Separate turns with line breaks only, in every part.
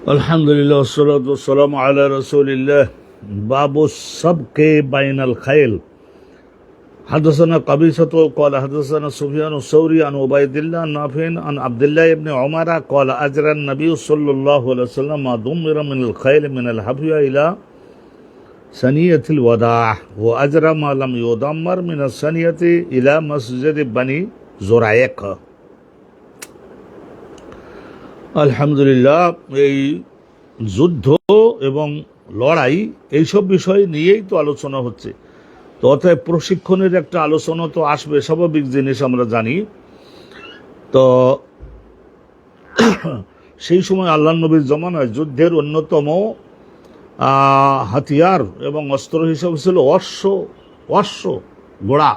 আলহামদুলিল্লাহ ওয়াসসালাতু ওয়াসসালামু আলা রাসূলিল্লাহ। বাবু সাবকে বাইনাল খাইল। হাদাসানা কাবিসাতু ক্বালা হাদাসানা সুফিয়ান আস-সাওরি আন উবাইদিল্লাহ আন নাফি'ন আন আব্দুল্লাহ ইবনে উমার ক্বালা আজরা an-নবী সাল্লাল্লাহু আলাইহি ওয়াসাল্লাম মা দুমিরা মিনাল খাইল মিনাল হাফিয়া ইলা সানিয়াতিল ওয়াদা' ওয়া আজরা মা লাম ইউদাম্মার মিনাস সানিয়াতি ইলা মসজিদ বানি জুরাইক। আলহামদুলিল্লাহ, এই যুদ্ধ এবং লড়াই এইসব বিষয় নিয়েই তো আলোচনা হচ্ছে। তো অতএব প্রশিক্ষণের একটা আলোচনা তো আসবে, স্বাভাবিক জিনিস আমরা জানি। তো সেই সময় আল্লাহ নবীর জমানায় যুদ্ধের অন্যতম হাতিয়ার এবং অস্ত্র হিসাবে ছিল অশ্ব ঘোড়া।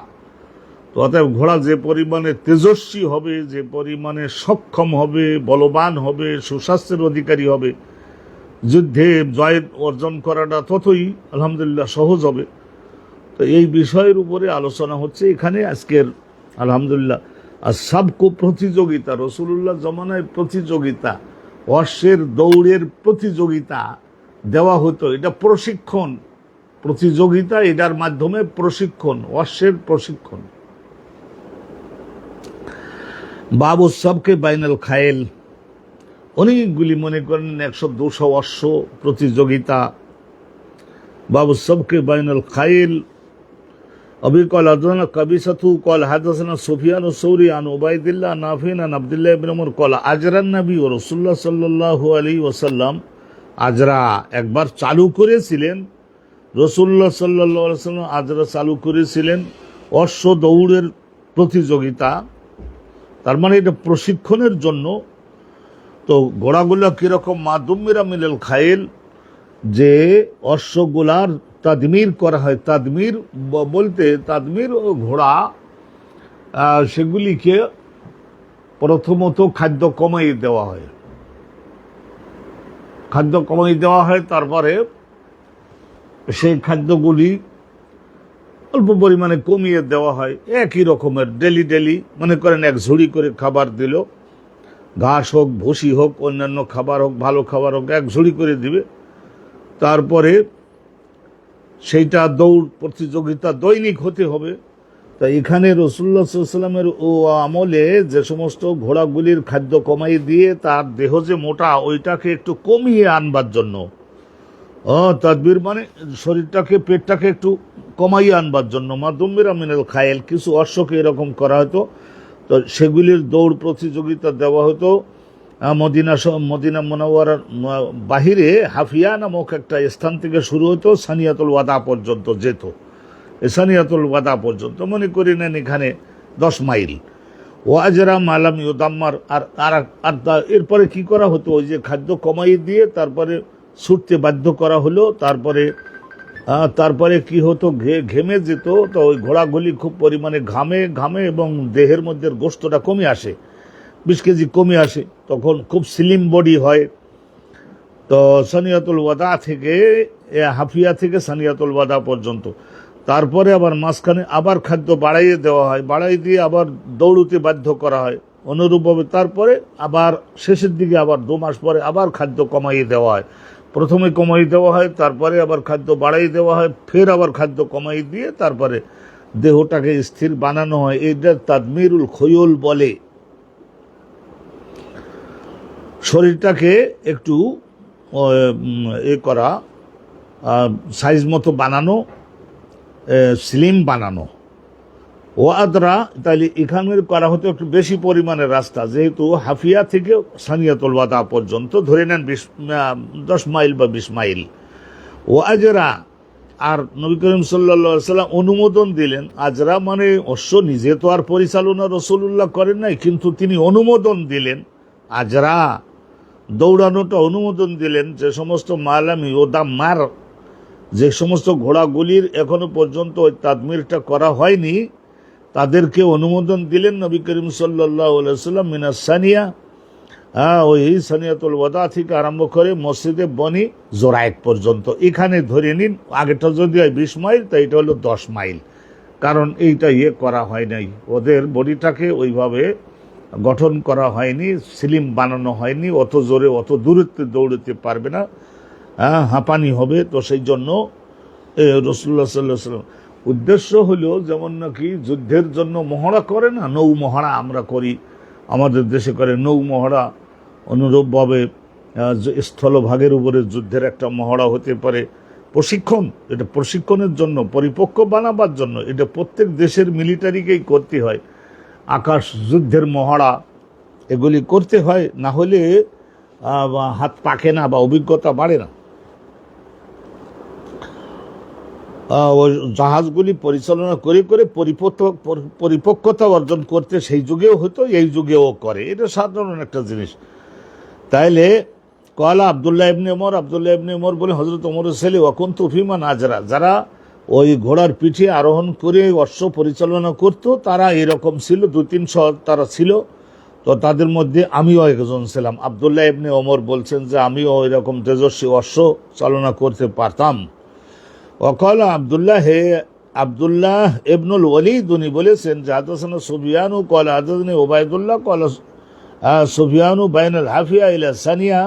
তো অতএব ঘোড়া যে পরিমাণে তেজস্বী হবে, যে পরিমাণে সক্ষম হবে, বলবান হবে, সুস্বাস্থ্যের অধিকারী হবে, যুদ্ধে জয় অর্জন করাটা ততই আলহামদুলিল্লাহ সহজ হবে। তো এই বিষয়ের উপরে আলোচনা হচ্ছে এখানে আজকের। আলহামদুলিল্লাহ, আর সাবকো প্রতিযোগিতা, রসুলুল্লাহ জমানায় প্রতিযোগিতা, অশ্বের দৌড়ের প্রতিযোগিতা দেওয়া হতো। এটা প্রশিক্ষণ, প্রতিযোগিতা, এটার মাধ্যমে প্রশিক্ষণ, অশ্বের প্রশিক্ষণ। বাবু সাবকে বাইনাল খায়েল, অনেকগুলি মনে করেন 100-200 অশ্ব প্রতিযোগিতা। বাবু সাবকে বাইনাল খায়েল। अभी कल हदसना कबीसतु कल हदसना सुफियान अस-सौरी आन उबाइदिल्लाह नाफि'न आन अब्दुल्लाह इब्न उमर कल आजरा नबी ও রাসূলুল্লাহ সাল্লাল্লাহু আলাইহি ওয়াসাল্লাম। আজরা একবার চালু করেছিলেন রাসূলুল্লাহ সাল্লাল্লাহু আলাইহি ওয়াসাল্লাম, আজরা চালু করেছিলেন অশ্ব দৌড়ের প্রতিযোগিতা। তার মানে এটা প্রশিক্ষণের জন্য। তো ঘোড়াগুলো কীরকম? মাদুমিরা মিনাল খাইল, যে অশ্বগুলার তাদমির করা হয়। তাদমির বলতে, তাদমির ঘোড়া সেগুলিকে প্রথমত খাদ্য কমাই দেওয়া হয়, খাদ্য কমাই দেওয়া হয়। তারপরে সেই খাদ্যগুলি অল্প পরিমাণে কমিয়ে দেওয়া হয়। একই রকমের ডেলি মনে করেন এক ঝুড়ি করে খাবার দিল, ঘাস হোক, ভুসি হোক, অন্যান্য খাবার হোক, ভালো খাবার হোক, এক ঝুড়ি করে দিবে। তারপরে সেইটা দৌড় প্রতিযোগিতা দৈনিক হতে হবে। তা এখানে রাসূলুল্লাহ সাল্লাল্লাহু আলাইহি ওয়াসাল্লামের ও আমলে যে সমস্ত ঘোড়াগুলির খাদ্য কমাই দিয়ে তার দেহ যে মোটা, ওইটাকে একটু কমিয়ে আনবার জন্য, তাদবির মানে শরীরটাকে, পেটটাকে একটু কমাইয়ে আনবার জন্য মাদুমিরা মিনাল খায়েল, কিছু অশ্বকে এরকম করা হতো। তো সেগুলির দৌড় প্রতিযোগিতা দেওয়া হতো। মদিনা মুনাওয়ারার বাহিরে হাফিয়া নামক একটা স্থান থেকে শুরু হতো, সানিয়াতুল ওয়াদা পর্যন্ত যেত। সানিয়াতুল ওয়াদা পর্যন্ত মনে করি নেন এখানে 10 মাইল। ও আজরা মালাম ইউদাম্মার। আর এরপরে কি করা হতো? ওই যে খাদ্য কমাই দিয়ে তারপরে ছুটতে বাধ্য করা হলো। তারপরে কি হতো? ঘেমে যেত। তো ওই ঘোড়াগুলি খুব পরিমাণে ঘামে এবং দেহের মধ্যে গোশতটা কমে আসে, 20 কেজি কমে আসে। তখন খুব স্লিম বডি হয়। তো সানিয়াতুল ওয়াদা থেকে, হাফিয়া থেকে সানিয়াতুল ওয়াদা পর্যন্ত। তারপরে আবার মাঝখানে আবার খাদ্য বাড়াইয়ে দেওয়া হয়, বাড়াই দিয়ে আবার দৌড়তে বাধ্য করা হয় অনুরূপভাবে। তারপরে আবার শেষের দিকে আবার 2 মাস পরে আবার খাদ্য কমাইয়ে দেওয়া হয়। প্রথমে কমাই দেওয়া হয়, তারপরে আবার খাদ্য বাড়াই দেওয়া হয়, ফের আবার খাদ্য কমাই দিয়ে তারপরে দেহটাকে স্থির বানানো হয়। এইটা তাদমিরুল খয়ুল বলে। শরীরটাকে একটু করা, সাইজ মতো বানানো, স্লিম বানানো। ও আদরা, তাহলে এখানে করা হতো একটু বেশি পরিমাণের রাস্তা, যেহেতু হাফিয়া থেকে সানিয়াতুল ওয়াদা পর্যন্ত ধরে নেন 10 মাইল বা 20 মাইল। ও আজরা, আর নবী করিম সাল্লাল্লাহু আলাইহি ওয়াসাল্লাম অনুমোদন দিলেন। আজরা মানে অশ্ব নিজে তো আর পরিচালনা রাসূলুল্লাহ করেন নাই, কিন্তু তিনি অনুমোদন দিলেন। আজরা দৌড়ানোটা অনুমোদন দিলেন। যে সমস্ত মালামি ইউদাম্মার, যে সমস্ত ঘোড়াগুলির এখনো পর্যন্ত ওই তাদমিরটা করা হয়নি, তাদেরকে অনুমোদন দিলেন নবী করিম সাল্লাল্লাহু আলাইহি ওয়াসাল্লাম মিনাস সানিয়া, ওই সানিয়াতুল ওয়াদা থেকে আরম্ভ করে মসজিদে বনি জোরাইক পর্যন্ত। এখানে ধরে নিন, আগেটা যদি হয় 20 মাইল, তাই এটা হলো 10 মাইল। কারণ এইটা করা হয় নাই, ওদের বডিটাকে ওইভাবে গঠন করা হয়নি, স্লিম বানানো হয়নি, অত জোরে অত দূরত্বে দৌড়তে পারবে না, হাঁপানি হবে। তো সেই জন্য রাসূলুল্লাহ সাল্লাল্লাহু আলাইহি ওয়াসাল্লাম উদ্দেশ্য হলো, যেমন নাকি যুদ্ধের জন্য মহড়া করে না, নৌ মহড়া আমরা করি, আমাদের দেশে করে নৌ মহড়া, অনুরূপভাবে স্থলভাগের উপরে যুদ্ধের একটা মহড়া হতে পারে, প্রশিক্ষণ, এটা প্রশিক্ষণের জন্য, পরিপক্ক বানাবার জন্য, এটা প্রত্যেক দেশের মিলিটারিকেই করতে হয়। আকাশ যুদ্ধের মহড়া এগুলি করতে হয়, না হলে হাত পাকে না বা অভিজ্ঞতা বাড়ে না। ওই জাহাজগুলি পরিচালনা করে করে পরিপক্কতা অর্জন করতে সেই যুগেও হতো, এই যুগেও করে, এটা সাধারণ একটা জিনিস। তাইলে কলা আবদুল্লাহ ইবনে ওমর, আবদুল্লাহ ইবনে ওমর বলে হযরত ওমরের ছেলে, ওয়াকুন তুফিমা নাজরা, যারা ওই ঘোড়ার পিঠে আরোহণ করে অশ্ব পরিচালনা করত, তারা এরকম ছিল, 2-300 তারা ছিল। তো তাদের মধ্যে আমিও একজন ছিলাম। আবদুল্লাহ ইবনে ওমর বলছেন যে আমিও এরকম তেজস্বী অশ্ব চালনা করতে পারতাম। ওয়াকাল আবদুল্লাহ, হে আবদুল্লাহ ইবনুল ওয়ালিদ, উনি বলেছেন যে হাদাসানা সুফিয়ান ক্বাল হাদাসানি উবাইদুল্লাহ ক্বাল সুফিয়ান বাইনাল হাফিয়া ইলা সানিয়া,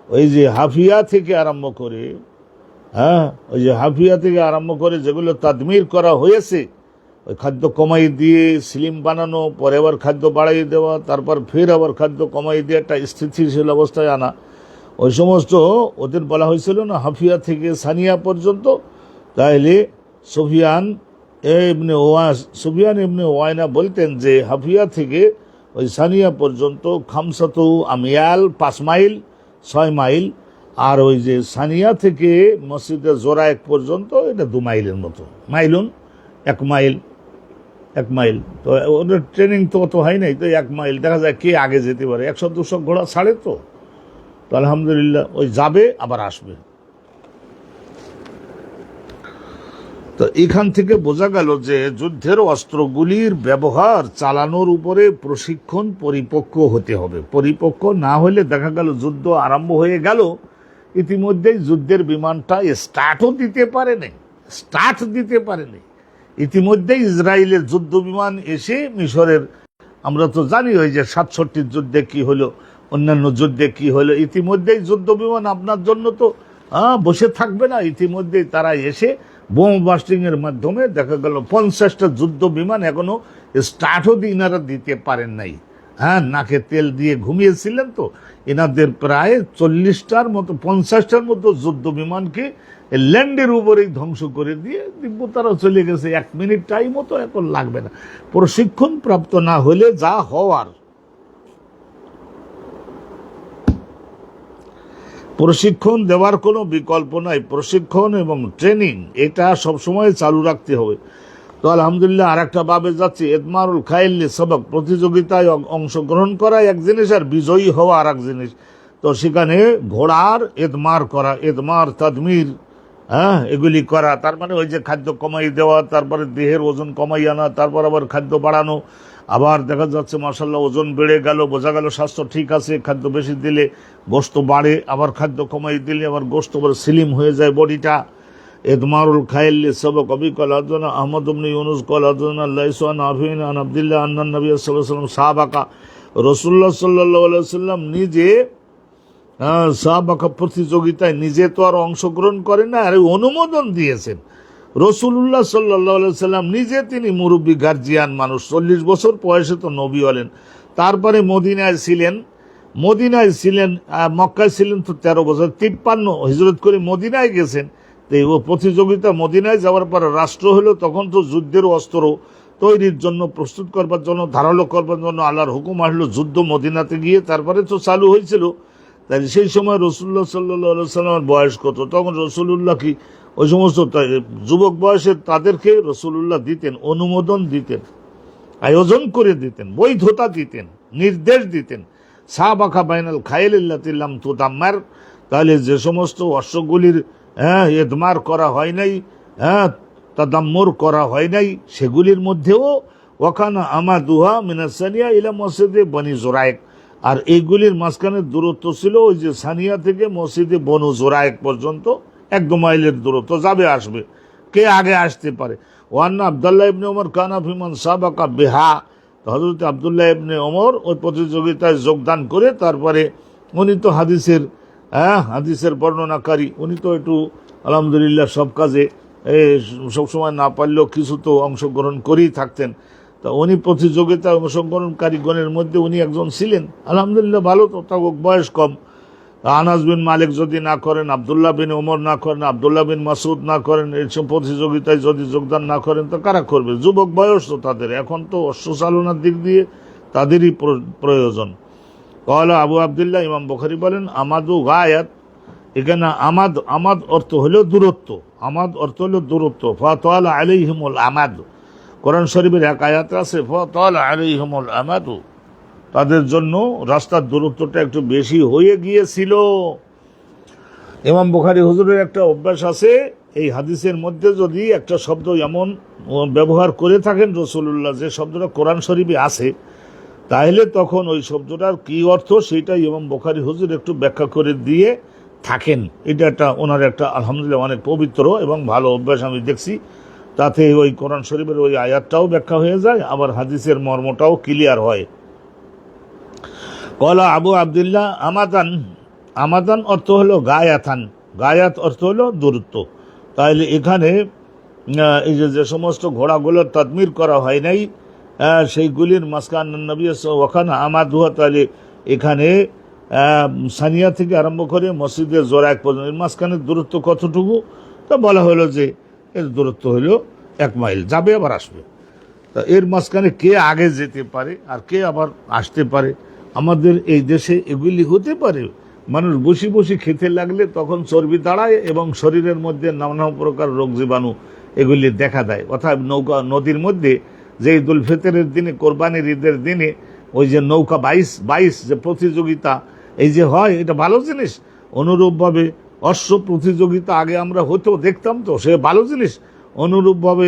ওই যে হাফিয়া থেকে আরম্ভ করে, ওই যে হাফিয়া থেকে আরম্ভ করে যেগুলো তাদমির করা হয়েছে, ওই খাদ্য কমাই দিয়ে স্লিম বানানো, পরে আবার খাদ্য বাড়াই দেওয়া, তারপর ফের আবার খাদ্য কমাই দিয়ে একটা স্থিতিশীল অবস্থায় আনা, ওই সমস্ত ওদের বলা হয়েছিল না হাফিয়া থেকে সানিয়া পর্যন্ত। তাইলে সুফিয়ান ইবনে ওয়াইনা বলতেন যে হাফিয়া থেকে ওই সানিয়া পর্যন্ত খামসাতু আমিয়াল, 5 মাইল 6 মাইল, আর ওই যে সানিয়া থেকে মসজিদে জোরায়েক পর্যন্ত এটা 2 মাইলের মতো, মাইলুন 1 মাইল, 1 মাইল। তো ওদের ট্রেনিং তো অত হয় নাই, তো 1 মাইল দেখা যায় কে আগে যেতে পারে, 100-200 ঘোড়া ছাড়ে, তো আলহামদুলিল্লাহ ওই যাবে আবার আসবে। তো এখান থেকে বোঝা গেল যে যুদ্ধের অস্ত্রগুলির ব্যবহার চালানোর উপরে প্রশিক্ষণ পরিপক্ক হতে হবে। পরিপক্ক না হলে দেখা গেল যুদ্ধ আরম্ভ হয়ে গেল, ইতিমধ্যেই যুদ্ধের বিমানটা স্টার্ট দিতে পারেনি। ইতিমধ্যেই ইসরায়েলের যুদ্ধ বিমান এসে মিশরের, আমরা তো জানি ওই যে 67 যুদ্ধে কি হলো, অন্যান্য যুদ্ধে কি হলো, ইতিমধ্যেই যুদ্ধ বিমান আপনার জন্য তো বসে থাকবে না। ইতিমধ্যেই তারা এসে বোম বাস্টিং এর মাধ্যমে দেখা গেল 50টা যুদ্ধ বিমান এখনো স্টার্টও ইনারা দিতে পারেন নাই। নাকে তেল দিয়ে ঘুমিয়েছিলেন, তো এনাদের প্রায় 40টার মতো 50টার মতো যুদ্ধ বিমানকে ল্যান্ডের উপরেই ধ্বংস করে দিয়ে দিব্যতারা চলে গেছে। 1 মিনিট টাইমও তো এখন লাগবে না। প্রশিক্ষণ প্রাপ্ত না হলে যা হওয়ার, প্রশিক্ষণ দেওয়ার কোনো বিকল্প নাই। প্রশিক্ষণ এবং ট্রেনিং এটা সবসময় চালু রাখতে হবে। তো আলহামদুলিল্লাহ আর একটা বাবে যাচ্ছে, এদমারুল খাইল সবক, প্রতিযোগিতায় অংশগ্রহণ করা এক জিনিস আর বিজয়ী হওয়া আর এক জিনিস। তো সেখানে ঘোড়ার এদমার করা, এদমার তাদমির, এগুলি করা, তার মানে ওই যে খাদ্য কমাই দেওয়া, তারপরে দেহের ওজন কমাই আনা, তারপর আবার খাদ্য বাড়ানো, আবার দেখা যাচ্ছে মাশাআল্লাহ ওজন বেড়ে গেল, বোঝা গেল স্বাস্থ্য ঠিক আছে, খাদ্য বেশি দিলে গোশত বাড়ে, আবার খাদ্য কমাই দিলে আবার গোশত আবার স্লিম হয়ে যায় বডিটা। এদমারুল খাইল সবক, কবি কল হাদনা আহমদ ইবনে ইউনুস কল হাদনা লাইসু আন আফিন আন আব্দুল্লাহ আন্নান নবী সাল্লাল্লাহু আলাইহি ওয়াসাল্লাম সাহাবাকা, রাসূলুল্লাহ সাল্লাল্লাহু আলাইহি ওয়াসাল্লাম নিজে সাহাবাকা প্রতিযোগিতায় নিজে তো আর অংশগ্রহণ করেন না, আর অনুমোদন দিয়েছেন। রাসূলুল্লাহ সাল্লাল্লাহু আলাইহি ওয়াসাল্লাম নিজে, তিনি মুরব্বী গার্জিয়ান মানুষ, 40 বছর বয়সে তো নবী হলেন। তারপরে মদিনায় ছিলেন, মক্কায় ছিলেন তো 13 বছর, 53 হিজরত করে মদিনায় গেছেন। তো এই প্রতিযোগিতা মদিনায় যাওয়ার পর রাষ্ট্র হলো, তখন তো যুদ্ধের অস্ত্র তৈরির জন্য, প্রস্তুত করবার জন্য, ধারালো করবার জন্য আল্লাহর হুকুম আসলো যুদ্ধ মদিনাতে গিয়ে, তারপরে তো চালু হয়েছিল। তাই সেই সময় রাসূলুল্লাহ সাল্লাল্লাহু আলাইহি ওয়াসাল্লামের বয়স কত? তখন রাসূলুল্লাহ কি ওই সমস্ত যুবক বয়সের তাদেরকে রাসূলুল্লাহ দিতেন, অনুমোদন দিতেন, আয়োজন করে দিতেন, বৈধতা দিতেন, নির্দেশ দিতেন। সাহাবাকা বাইনাল খাইল আল্লাতী লাম তুদাম্মার, তাহলে যে সমস্ত অশ্বগুলির এদমার করা হয় নাই, তাদাম্মুর করা হয় নাই, সেগুলির মধ্যেও ওয়াকানা আমাদুহা মিনাস সানিয়া ইলা মসজিদে বনি জোরায়েক, আর এইগুলির মাঝখানে দূরত্ব ছিল ওই যে সানিয়া থেকে মসজিদে বনু জোরায়েক পর্যন্ত 1-2 মাইলের দূরত্ব, যাবে আসবে, কে আগে আসতে পারে। ওয়ান্না আব্দুল্লাহ ইবনে ওমর কানা ফিমান সাবাকা বিহা, তো হযরত আব্দুল্লাহ ইবনে ওমর ওই প্রতিযোগিতায় যোগদান করে তারপরে উনি তো হাদিসের বর্ণনাকারী, উনি তো একটু আলহামদুলিল্লাহ সব কাজে সবসময় না পারলেও কিছু তো অংশগ্রহণ করেই থাকতেন। তা উনি প্রতিযোগিতায় অংশগ্রহণকারীগণের মধ্যে উনি একজন ছিলেন। আলহামদুলিল্লাহ ভালো, তো তা বয়স কম। আনাস বিন মালিক যদি না করেন, আবদুল্লাহ বিন ওমর না করেন, আবদুল্লাহ বিন মাসুদ না করেন, এইসব প্রতিযোগিতায় যদি যোগদান না করেন তো কারা করবে? যুবক বয়স তো তাদের, এখন তো অশ্ব চালনার দিক দিয়ে তাদেরই প্রয়োজন। কওয়ালা আবু আবদুল্লাহ, ইমাম বুখারী বলেন আমাদু গায়াত, এখানে আমাদ অর্থ হলো দূরত্ব, আমাদ অর্থ হলো দূরত্ব। ফাতালা আলাইহিমুল আমাদ, কোরআন শরীফের এক আয়াতে আছে ফাতালা আলাইহিমুল আমাদু, তাদের জন্য রাস্তার দূরত্বটা একটু বেশি হয়ে গিয়েছিল। ইমাম বুখারী হুজুরের একটা অভ্যাস আছে, এই হাদিসের মধ্যে যদি একটা শব্দ এমন ব্যবহার করে থাকেন রাসূলুল্লাহ, যে শব্দটা কোরআন শরীফে আছে, তাহলে তখন ওই শব্দটার কি অর্থ সেটা ইমাম বুখারী হুজুর একটু ব্যাখ্যা করে দিয়ে থাকেন। এটা একটা ওনার একটা আলহামদুলিল্লাহ অনেক পবিত্র এবং ভালো অভ্যাস আমি দেখছি। তাতে ওই কোরআন শরীফের ওই আয়াতটাও ব্যাখ্যা হয়ে যায়, আবার হাদিসের মর্মটাও ক্লিয়ার হয়। কলা আবু আবদুল্লাহ আমাদান অর্থ হলো গায়াতান, গায়াত অর্থ হলো দূরত্ব। তাহলে এখানে এই যে সমস্ত ঘোড়াগুলোর তাদমির করা হয় নাই, সেইগুলির মাসকান নবী ওখানে আমাদুহা, তাহলে এখানে সানিয়া থেকে আরম্ভ করে মসজিদের জোরাক পর্যন্ত এর মাঝখানের দূরত্ব কতটুকু? তা বলা হলো যে এর দূরত্ব হলো 1 মাইল, যাবে আবার আসবে। তা এর মাঝখানে কে আগে যেতে পারে আর কে আবার আসতে পারে? আমাদের এই দেশে এগুলি হতে পারে, মানুষ বসে বসে খেতে লাগলে তখন চর্বি দাঁড়ায় এবং শরীরের মধ্যে নানা প্রকার রোগ জীবাণু এগুলি দেখা দেয়। অর্থাৎ নদীর মধ্যে যে ঈদুল ফিতরের দিনে, কোরবানির ঈদের দিনে ওই যে নৌকা 22 যে প্রতিযোগিতা এই যে হয়, এটা ভালো জিনিস। অনুরূপভাবে অশ্ব প্রতিযোগিতা আগে আমরা হতো, দেখতাম, তো সে ভালো জিনিস। অনুরূপভাবে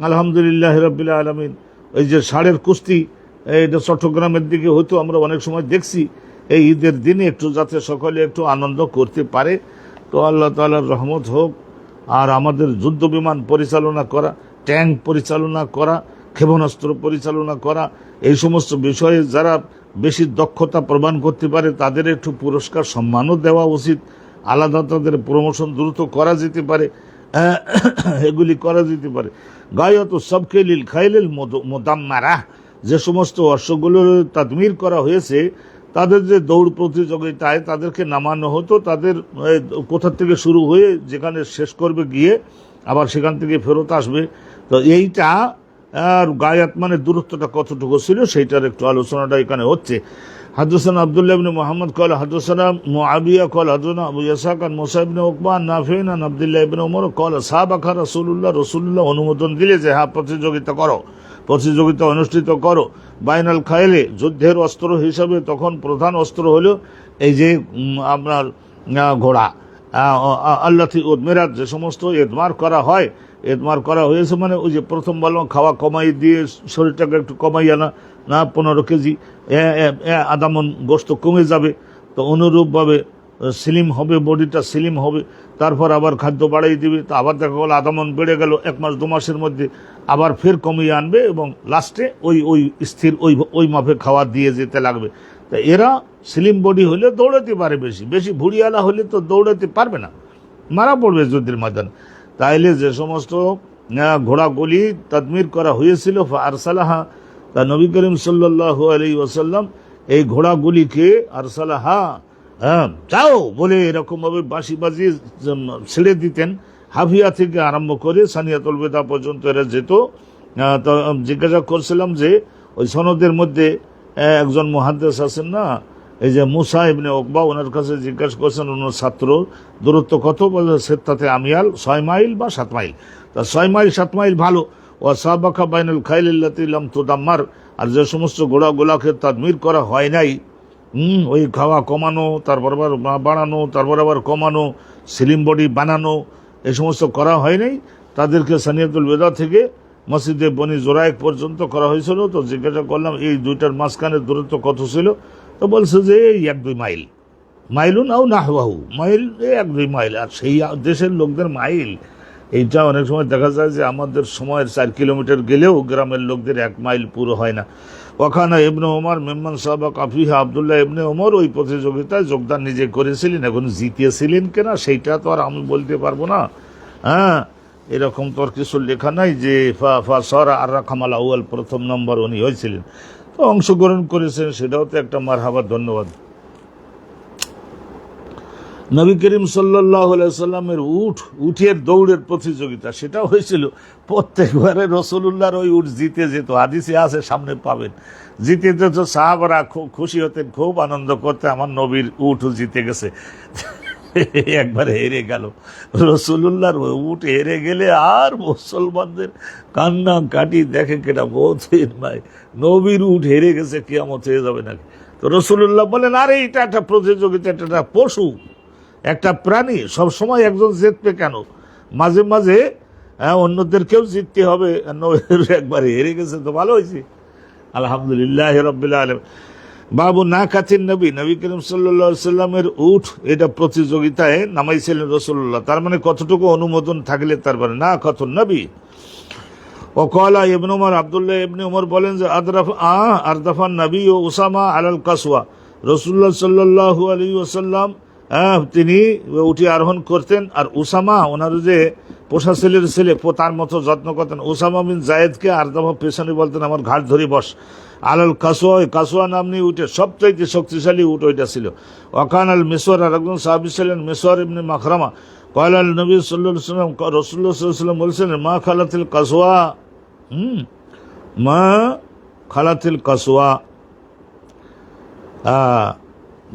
আলহামদুলিল্লাহ রাব্বিল আলামিন ওই যে ষাঁড়ের কুস্তি, এটা চট্টগ্রামের দিকে হতো, আমরা অনেক সময় দেখছি। এই ঈদের দিনে একটু যাতে সকলে একটু আনন্দ করতে পারে, তো আল্লাহ তাআলার রহমত হোক। আর আমাদের যুদ্ধ বিমান পরিচালনা করা, ট্যাঙ্ক পরিচালনা করা, ক্ষেপণাস্ত্র পরিচালনা করা, এই সমস্ত বিষয়ে যারা বেশি দক্ষতা প্রমাণ করতে পারে তাদের একটু পুরস্কার সম্মানও দেওয়া উচিত। আলাদা তাদের প্রমোশন দ্রুত করা যেতে পারে, এগুলি করা যেতে পারে। গায়ত সবকে লিল খাইলিল মুদাম্মারা, যে সমস্ত অশ্বগুলোর তাদমির করা হয়েছে তাদের যে দৌড় প্রতিযোগিতায় তাদেরকে নামানো হতো, তাদের কোথা থেকে শুরু হয়ে যেখানে শেষ করবে গিয়ে আবার সেখান থেকে ফেরত আসবে। তো এইটা আর গায়াত মানে দূরত্বটা কতটুকু ছিল সেইটার একটু আলোচনাটা এখানে হচ্ছে। হাদসানা আব্দুল্লাহ ইবনে মুহাম্মদ قال حدثنا معاويه قال حدثنا ابو يساق عن موسى بن عقبه عن نافع عن عبد الله بن عمر قال سابق رسول الله অনুমোদন দিলে যে হ্যাঁ প্রতিযোগিতা করো, প্রতিযোগিতা অনুষ্ঠিত করো। বাইনাল খাইলে, যুদ্ধের অস্ত্র হিসাবে তখন প্রধান অস্ত্র হলো এই যে আপনার ঘোড়া, আল্লাতি উদমিরাত, যে সমস্ত এদমার করা হয়, এদমার করা হয়েছে মানে ওই যে প্রথম বললাম খাওয়া কমাই দিয়ে শরীরটাকে একটু কমাই আনা, না 15 কেজি আদামন গোস্ত কমে যাবে। তো অনুরূপভাবে স্লিম হবে, বডিটা স্লিম হবে, তারপর আবার খাদ্য বাড়াই দিবে, তো আবার দেখা গেলো আদামন বেড়ে গেল, 1 মাস 2 মাসের মধ্যে আবার ফের কমিয়ে আনবে এবং লাস্টে ওই স্থির ওই মাপে খাওয়া দিয়ে যেতে লাগবে। তা এরা স্লিম বডি হলে দৌড়াতে পারে, বেশি ভুড়িয়ালা হলে তো দৌড়াতে পারবে না, মারা পড়বে যুদ্ধের ময়দানে। তাইলে যে সমস্ত ঘোড়াগুলি তাদমির করা হয়েছিল আরসালাহা, তা নবী করিম সাল্লাল্লাহু আলাইহি ওয়াসাল্লাম এই ঘোড়াগুলিকে আরসালাহা, যাও বলে এরকমভাবে বাঁশি বাজিয়ে ছেড়ে দিতেন। হাফিয়া থেকে আরম্ভ করে সানিয়াতুল বেদা পর্যন্ত এরা যেত। তো জিজ্ঞাসা করছিলাম যে ওই সনদের মধ্যে একজন মুহাদ্দিস আছেন না, এই যে মুসা ইবনে উকবা, ওনার কাছে জিজ্ঞাসা করছেন ওনার ছাত্র দূরত্ব কত, বলে সেত্তাতে আমিয়াল, 6 মাইল বা 7 মাইল। তা 6 মাইল 7 মাইল ভালো। ও সাবাকা বাইনুল খাইলিল্লাতি লাম তুদাম্মার, আর যে সমস্ত ঘোড়াগুলাকে তাদমির করা হয় নাই, ওই খাওয়া কমানো, তারপর আবার বাড়ানো, তারপর আবার কমানো, স্লিম বডি বানানো, এই সমস্ত করা হয় নাই, তাদেরকে সানিয়াতুল বেদা থেকে মসজিদে বনি জোরায়েক পর্যন্ত করা হয়েছিল। তো জিজ্ঞাসা করলাম এই দুইটার মাঝখানের দূরত্ব কত ছিল? তো বলছে যে এই 1-2 মাইল, মাইলুন আও নাহওয়াহু, মাইল 1-2 মাইল। আর সেই দেশের লোকদের মাইল, এইটা অনেক সময় দেখা যায় যে আমাদের সময়ের 4 কিলোমিটার গেলেও গ্রামের লোকদের 1 মাইল পুরো হয় না। ওখানে ইবনে ওমর মেম্মান সাহাবা কাফিহা, আবদুল্লাহ ইবনে ওমর ওই প্রতিযোগিতায় যোগদান নিজে করেছিলেন। এখন জিতিয়েছিলেন কিনা সেইটা তো আর আমি বলতে পারবো না। হ্যাঁ, এরকম তো আর কিছু লেখা নাই যে সরা আর রাকামাল আউয়াল, প্রথম নম্বর উনি হয়েছিলেন। তো অংশগ্রহণ করেছেন, সেটাও তো একটা মারহাবা, ধন্যবাদ। নবী করিম সাল্লাল্লাহু আলাইহি সাল্লামের উটের দৌড়ের প্রতিযোগিতা, সেটা হয়েছিল। প্রত্যেকবারে রাসূলুল্লাহর ওই উট জিতে যেত, হাদিসে আছে, সামনে পাবেন। জিতে যেত, সাহাবারা খুব খুশি হতেন, খুব আনন্দ করতে, আমার নবীর উট জিতে গেছে। একবারে হেরে গেল রাসূলুল্লাহর ওই উট, হেরে গেলে আর মুসলমানদের কান্না কাটি দেখে কেটা বলছেন, ভাই নবীর উট হেরে গেছে, কিয়ামত হয়ে যাবে নাকি? তো রাসূলুল্লাহ বলেন, আরে এটা একটা প্রতিযোগিতা, এটা একটা পশু, একটা প্রাণী, সবসময় একজন জিতবে কেন? মাঝে মাঝে অন্যদেরকেও জিততে হবে। নবীর একবার হেরে গেছে তো ভালো হয়েছে, আলহামদুলিল্লাহ রাব্বিল আলামিন। বাবু না কাতিন নবী, নবী করিম সাল্লাল্লাহু আলাইহি সাল্লামের উট এটা প্রতিযোগিতায় নামাইছিলেন রাসূলুল্লাহ। তার মানে কতটুকু অনুমোদন থাকলে তারপরে না কাতুন নবী। ও কলা ইবনে ওমর, আব্দুল্লাহ ইবনে ওমর বলেন যে আরদাফান নবী ও উসামা আলাল কাসওয়া, রাসূলুল্লাহ সাল্লাল্লাহু আলাইহি ওয়াসাল্লাম তিনি উঠে আরোহণ করতেন, আর উসামা ওনার যে পোষা ছেলের ছেলে, তার মতো যত্ন করতেন। উসামা বিন জায়েদকে আরদাফা পেছনে বলতেন, আমার ঘাট ধরে বস। আলাল কাসওয়া, কাসওয়া নামনি উঠে সবচাইতে শক্তিশালী উট ওইটা ছিল। ওয়াকান আল মিসওয়ার, আর একজন সাহাবী ছিলেন মিসওয়ার ইবনে মাখরামা। কয়লা আল নবী সাল্লাল্লাহু আলাইহি ওয়াসাল্লাম, রাসূলুল্লাহ সাল্লাল্লাহু আলাইহি ওয়াসাল্লাম বলছিলেন, মা খালাতিল কাসওয়া, মা খালাতিল কাসওয়া,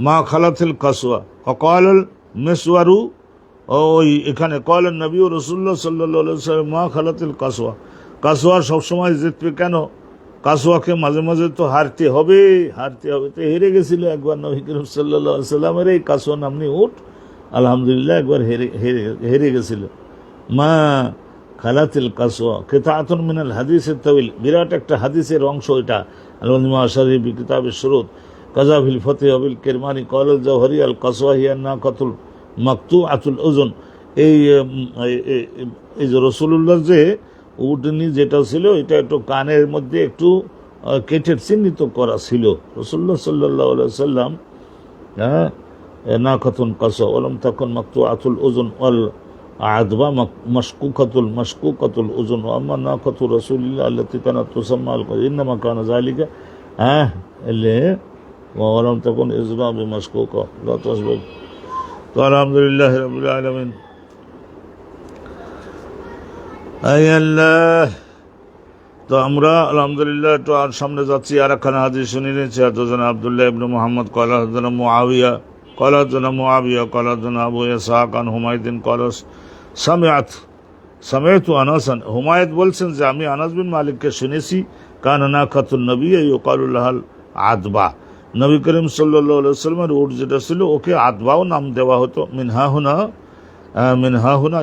মা খালাতিল কাসওয়া। অকাল মিসওয়ারু, ওই এখানে কয়লা নবী ও রাসূলুল্লাহ সাল্লাল্লাহু আলাইহি ওয়াসাল্লাম মা খালাতিল কাসওয়া, কাসওয়া সবসময় জিতবে কেন? কাসওয়াকে মাঝে মাঝে তো হারতে হবে। তো হেরে গেছিল একবার নবী করিম সাল্লাল্লাহু আলাইহি ওয়াসাল্লামের এই কাসওয়া নামনি উট, আলহামদুলিল্লাহ একবার হেরে গেছিল। মা খালাতিল কাসওয়া কিতাআতুন মিনাল হাদিসের তাওয়িল, বিরাট একটা হাদিসের অংশ এটা। আল-ইমাম আশ-শারহি বি কিতাবিশ শুরুত কাযা ফিল ফাতহ বিল কিরমানি ক্বাল আল-জাওহারি আল কাসওয়া হিয়া নাকাতুল মাকতুআতুল উযুন। এই যে রাসূলুল্লাহর যে উটনি যেটা ছিল, এটা একটু কানের মধ্যে একটু কেটে চিহ্নিত করা ছিল। রাসূলুল্লাহ সাল্লাল্লাহু আলাইহি ওয়াসাল্লাম নাকাতুন কাসওয়া ওয়ালাম তাকুন মাকতুআতুল উযুন ওয়াল আদবা মাশকুকাতুল উযুন, আম্মা নাকাতু রাসূলিল্লাহ আল্লাতী কানাত তুসাম্মা ইন্নামা কানা যালিকা ওয়ালাম তাকুন ইযবা বিমাশকুকা লা তাসবিক। তো আলহামদুলিল্লাহ রাব্বিল আলামিন। আল্লাহ, তো আমরা আলহামদুলিল্লাহ একটু আর সামনে যাচ্ছি। আর একখানা হাদিস শুনে নিয়েছি। হাদাসানা আব্দুল্লাহ ইবনে মুহাম্মদ ক্বালা হাদাসানা মুআবিয়া ক্বালা হাদাসানা আবু ইসহাক আন হুমায়দিন ক্বালা সামিআতু আনাসান, হুমায়দ বলছেন যে আমি আনাস বিন মালিককে শুনেছি, কানা নাকাতুন নবী ইউকালু লাহাল আদবা, নবী করিম সাল্লাল্লাহু আলাইহি ওয়াসাল্লামের উট যেটা ছিল ওকে আদবাও নাম দেওয়া হতো। মিনহা হুনা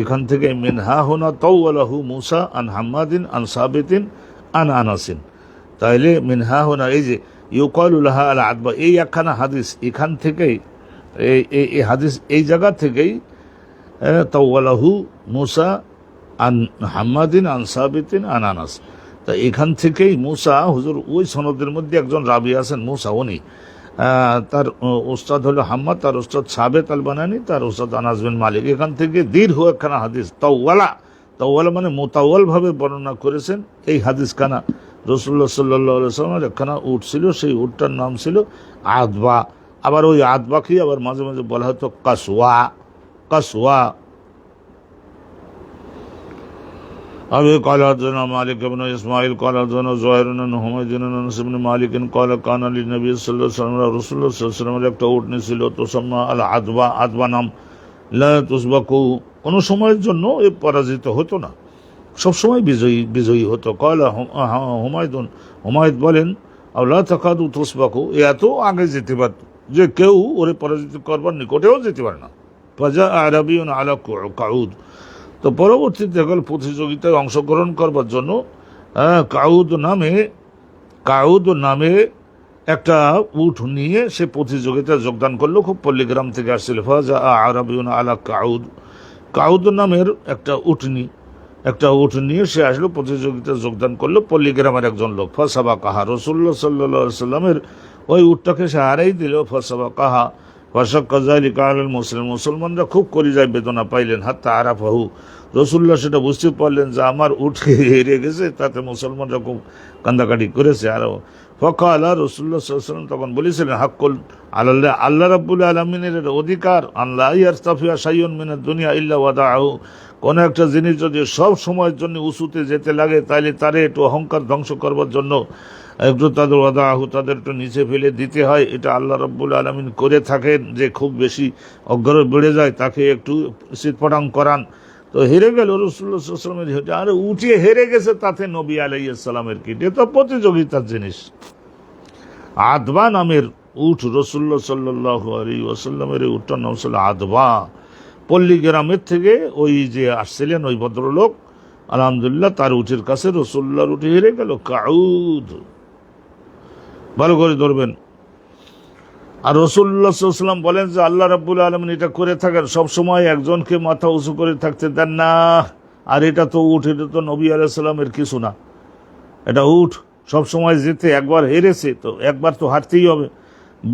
এখান থেকে মিনহা হুনা তাওয়ালাহু মুসা আন হাম্মাদিন আন সাবিতিন আন আনাসিন। তাইলে মিনহা হুনা, এই যে ইউকালু লাহা আল আদবা, এই একখানা হাদিস এখান থেকেই, এই হাদিস এই জায়গা থেকেই তাওয়ালাহু মুসা আন হাম্মাদিন আন সাবিতিন আন আনাস। তা এখান থেকেই মুসা, হুজুর ওই সনদের মধ্যে একজন রাবি আছেন মুসা, উনি তার উস্তাদ হলো হাম্মাদ, তার উস্তাদ সাবেত আল বানানি, তার উস্তাদ আনাস বিন মালিক। এখান থেকে দীর্ঘ একখানা হাদিস তাওয়ালা মানে মোতাওয়াল ভাবে বর্ণনা করেছেন এই হাদিস খানা। রাসূলুল্লাহ সাল্লাল্লাহু আলাইহি ওয়াসাল্লামের একখানা উট ছিল, সেই উটটার নাম ছিল আদবা। আবার ওই আদবাকেই আবার মাঝে মাঝে বলা হতো কাসওয়া। أبي قال حدثنا مالك بن إسماعيل قال حدثنا زهير بن حميد بن أنس بن مالك قال كان للنبي صلى الله عليه وسلم رسول الله صلى الله عليه وسلم একটা উটনি ছিল, তুসাম্মা আল আদবা, আদবা নাম। লা তুসবাকু, কোনো সময়ের জন্য এ পরাজিত হতো না, সবসময় বিজয়ী হতো। কয়লা হুমায়দ বলেন, আল্লাহ তাকাদু তুসবাকু, এত আগে যেতে পারত যে কেউ ওরে পরাজিত করবার নিকটেও যেতে পারে না। ফাজা আরাবিউন আলা কাউদ, তো পরবর্তীতে দেখল প্রতিযোগিতায় অংশগ্রহণ করবার জন্য কাউদ নামে একটা উট নিয়ে সে প্রতিযোগিতায় যোগদান করলো। খুব পল্লীগ্রাম থেকে আসছিল। ফাজা আরাবিউন আলা কাউদ, কাউদ নামের একটা উট নিয়ে সে আসলো, প্রতিযোগিতায় যোগদান করলো। পল্লী গ্রামের একজন লোক, ফসাবা কাহা, রসুল্লাহ সাল্লাহ সাল্লামের ওই উটটাকে সে হারাই দিল। ফসাবা কাহা ফসাক্কাজালি কাহাল মুসলমানরা খুব কলিজায় বেদনা পাইলেন। হাত্তা আরাফাহু, রসুল্লাহ সেটা বুঝতে পারলেন যে আমার উট হেরে গেছে, তাতে মুসলমানরা খুব কান্দাকাটি করেছে। আর ফকা আল্লাহ রসুল্লাহ সাল্লাম তখন বলেছিলেন, হাক্কুল আল্লাহ, আল্লাহ রাব্বুল আলমিনের অধিকার, আল্লাহ ইয়াস্তাফিয়া সাইয়ুন মিনাদ দুনিয়া ইল্লা ওয়াদাহু, কোনো একটা জিনিস যদি সব সময়ের জন্য উঁচুতে যেতে লাগে, তাহলে তারে একটু অহংকার ধ্বংস করবার জন্য একটু তাদের ওয়াদাহু, তাদের একটু নিচে ফেলে দিতে হয়। এটা আল্লাহ রাব্বুল আলামিন করে থাকেন, যে খুব বেশি অগ্র বেড়ে যায় তাকে একটু সিটপটাং করান। তো হেরে গেল রাসূলুল্লাহ সাল্লাল্লাহু আলাইহি ওয়াসাল্লামের, আরে উঠিয়ে হেরে গেছে, তাতে নবী আলাইহিস সালামের কি? এটা তো প্রতিযোগিতার জিনিস। আদবা নামের উট, রাসূলুল্লাহ সাল্লাল্লাহু আলাইহি ওয়াসাল্লামের উটটার নাম ছিল আদবা। পল্লী গ্রামের থেকে ওই যে আসছিলেন ওই ভদ্রলোক, আলহামদুলিল্লাহ তার উটের কাছে রাসূলুল্লাহর উটে হেরে গেল। কাউদ, ভালো করে ধরবেন। আর রাসূলুল্লাহ সাল্লাল্লাহু আলাইহি ওয়াসাল্লাম বলেন যে আল্লাহ রাব্বুল আলামিন এটা করে থাকেন, সবসময় একজনকে মাথা উঁচু করে থাকতে দেন না। আর এটা তো উট, এটা তো নবী আলাইহিস সালামের কিছু না, এটা উট সবসময় যেতে, একবার হেরেছে তো একবার তো হারতেই হবে।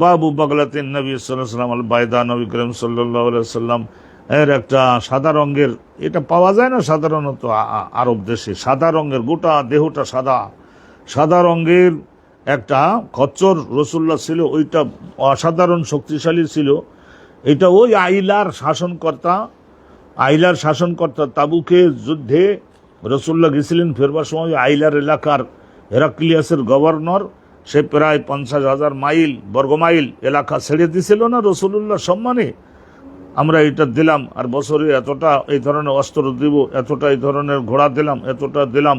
বাবু বাগলাতিন নবী সাল্লাল্লাহু আলাইহি ওয়াসাল্লাম আল বাইদা, নবী করিম সাল্লাল্লাহু আলাইহি ওয়াসাল্লাম এর একটা সাদা রঙের, এটা পাওয়া যায় না সাধারণত আরব দেশে, সাদা রঙের, গোটা দেহটা সাদা, সাদা রঙের একটা খচ্চর রাসূলুল্লাহ ছিল। ওইটা অসাধারণ শক্তিশালী ছিল। এটা ওই আইলার শাসনকর্তা তাবুকের যুদ্ধে রাসূলুল্লাহ গেছিলেন, ফেরবার সময় আইলার এলাকার হেরাক্লিয়াসের গভর্নর, সে প্রায় 50,000 বর্গমাইল এলাকা ছেড়ে দিছিল না রাসূলুল্লাহ সম্মানে, আমরা এটা দিলাম, আর বছরে এতটা এই ধরনের অস্ত্র দিব, এতটা এই ধরনের ঘোড়া দিলাম, এতটা দিলাম,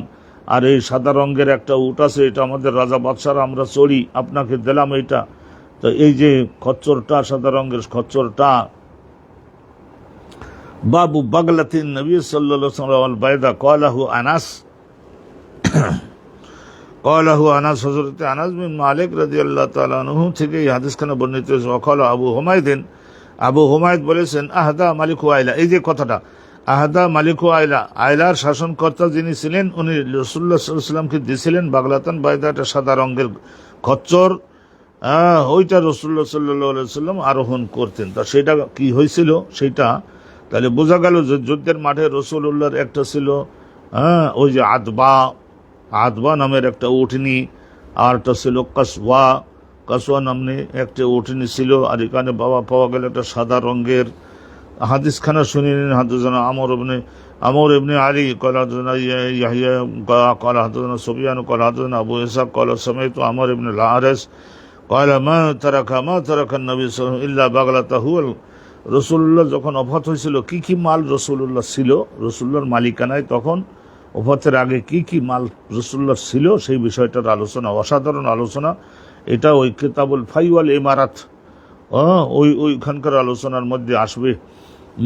আর এই সাদা রঙের একটা উট আছে, এটা আমাদের রাজা বাদশারা আমরা চড়ি, আপনাকে দিলাম এইটা। তো এই যে খচ্চরটা, সাদা রঙের খচ্চরটা, বাবু বাগলাতিন নবী সাল্লাল্লাহু আলাইহি ওয়াসাল্লাম বাইদা ক্বালাহু আনাস, হযরত আনাস বিন মালিক রাদিয়াল্লাহু তাআলা আনহু থেকে এই হাদিসখানা বর্ণিত হয়েছে। ওয়াকালা আবু হুমায়দ বলেছেন, আহদা মালিকু আইলা, এই যে কথাটা, আহদা মালিকু আইলা, আইলার শাসনকর্তা যিনি ছিলেন, উনি রাসূলুল্লাহ সাল্লাল্লাহু আলাইহি ওয়াসাল্লামকে দিয়েছিলেন বাগলাতান বাইদা, একটা সাদা রঙের খচ্চর। ওইটা রাসূলুল্লাহ সাল্লাল্লাহু আলাইহি ওয়াসাল্লাম আরোহণ করতেন। তা সেটা কি হয়েছিল সেইটা তাহলে বোঝা গেল যে যুদ্ধের মাঠে রাসূলুল্লাহর একটা ছিল ওই যে আদবা নামের একটা উটনি, আর একটা ছিল কাসওয়া নামে একটা উটনি ছিল। আর এখানে পাওয়া গেল একটা সাদা রঙের। হাদিসখানা শুনে নিন। হাদাসানা আমর ইবনে আলী ক্বালা হাদাসানা ইয়াহইয়া ক্বালা হাদাসানা সুফিয়ান ক্বালা হাদাসানা আবু ইসহাক ক্বালা সামাইতু আমর ইবনে আল-হারিস ক্বালা মা তারাকা নবী সাল্লাল্লাহু আলাইহি ওয়াসাল্লাম ইল্লা বাগলাতাহু। রাসূলুল্লাহ যখন ওফাত হয়েছিল, কি কি মাল রাসূলুল্লাহ ছিল, রাসূলুল্লাহর মালিকানায় তখন ওফাতের আগে কি কি মাল রাসূলুল্লাহ ছিল, সেই বিষয়টার আলোচনা, অসাধারণ আলোচনা। এটা ওই কিতাবুল ফাইওয়াল ইমারাত, ওইখানকার আলোচনার মধ্যে আসবে।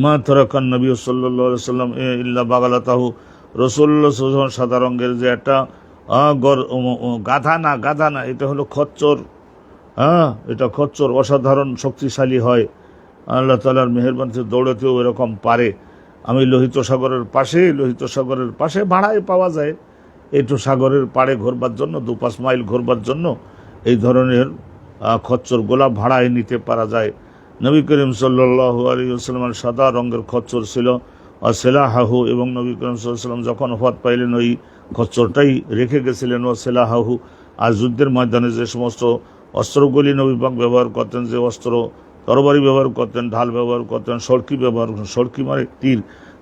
মা তারাকান নবী সাল্লাল্লাহু আলাইহি ওয়াসাল্লাম ইল্লা বাগালাতাহু, রাসূলুল্লাহ সাল্লাল্লাহু আলাইহি ওয়াসাল্লাম সাদা রঙের যে একটা গাধা না, এটা হলো খচ্চর। এটা খচ্চর অসাধারণ শক্তিশালী হয়, আল্লাহ তাআলার মেহেরবানিতে দৌড়াতেও এরকম পারে। আমি লোহিত সাগরের পাশে ভাড়ায় পাওয়া যায়, একটু সাগরের পাড়ে ঘোরবার জন্য, 2-5 মাইল ঘোরবার জন্য এই ধরনের খচ্চর গোলা ভাড়ায় নিতে পারা যায়। নবী করিম সাল্লাল্লাহু আলাইহি ওয়াসাল্লামের সাদা রঙের খচ্চর ছিল। আর সেলাহাহু, এবং নবী করিম সাল্লাল্লাহু আলাইহি ওয়াসাল্লাম যখন ওফাত পাইলেন ওই খচ্চরটাই রেখে গেছিলেন। ও সেলাহাহু, আর যুদ্ধের ময়দানে যে সমস্ত অস্ত্রগুলি নবী পাক ব্যবহার করতেন, যে অস্ত্র, তরবারি ব্যবহার করতেন, ঢাল ব্যবহার করতেন, সড়কি মানে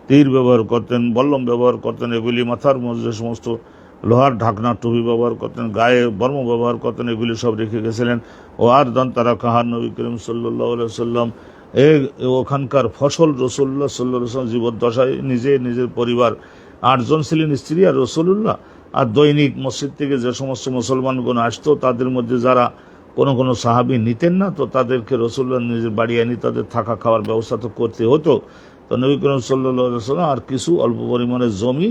তীর ব্যবহার করতেন, বল্লম ব্যবহার করতেন, এগুলি মাথার মধ্যে সমস্ত লোহার ঢাকনা টুপি ব্যবহার করতেন, গায়ে বর্ম ব্যবহার করতেন, এগুলি সব রেখে গেছিলেন। ও আর দান তারা কাহার নবী করিম সাল্লাল্লাহু আলাইহি ওয়াসাল্লাম ওখানকার ফসল রাসূলুল্লাহ সাল্লাল্লাহু আলাইহি ওয়াসাল্লাম জীবদ্দশায় নিজের পরিবার 8 জন ছিলেন, স্ত্রী আর রাসূলুল্লাহ। আর দৈনিক মসজিদ থেকে যে সমস্ত মুসলমানগণ আসতো, তাদের মধ্যে যারা কোনো সাহাবী নিতেন না, তো তাদেরকে রাসূলুল্লাহ নিজের বাড়ি এনে তাদের থাকা খাওয়ার ব্যবস্থা তো করতে হতো। তো নবী করিম সাল্লাল্লাহু আলাইহি ওয়াসাল্লাম আর কিছু অল্প পরিমাণে জমি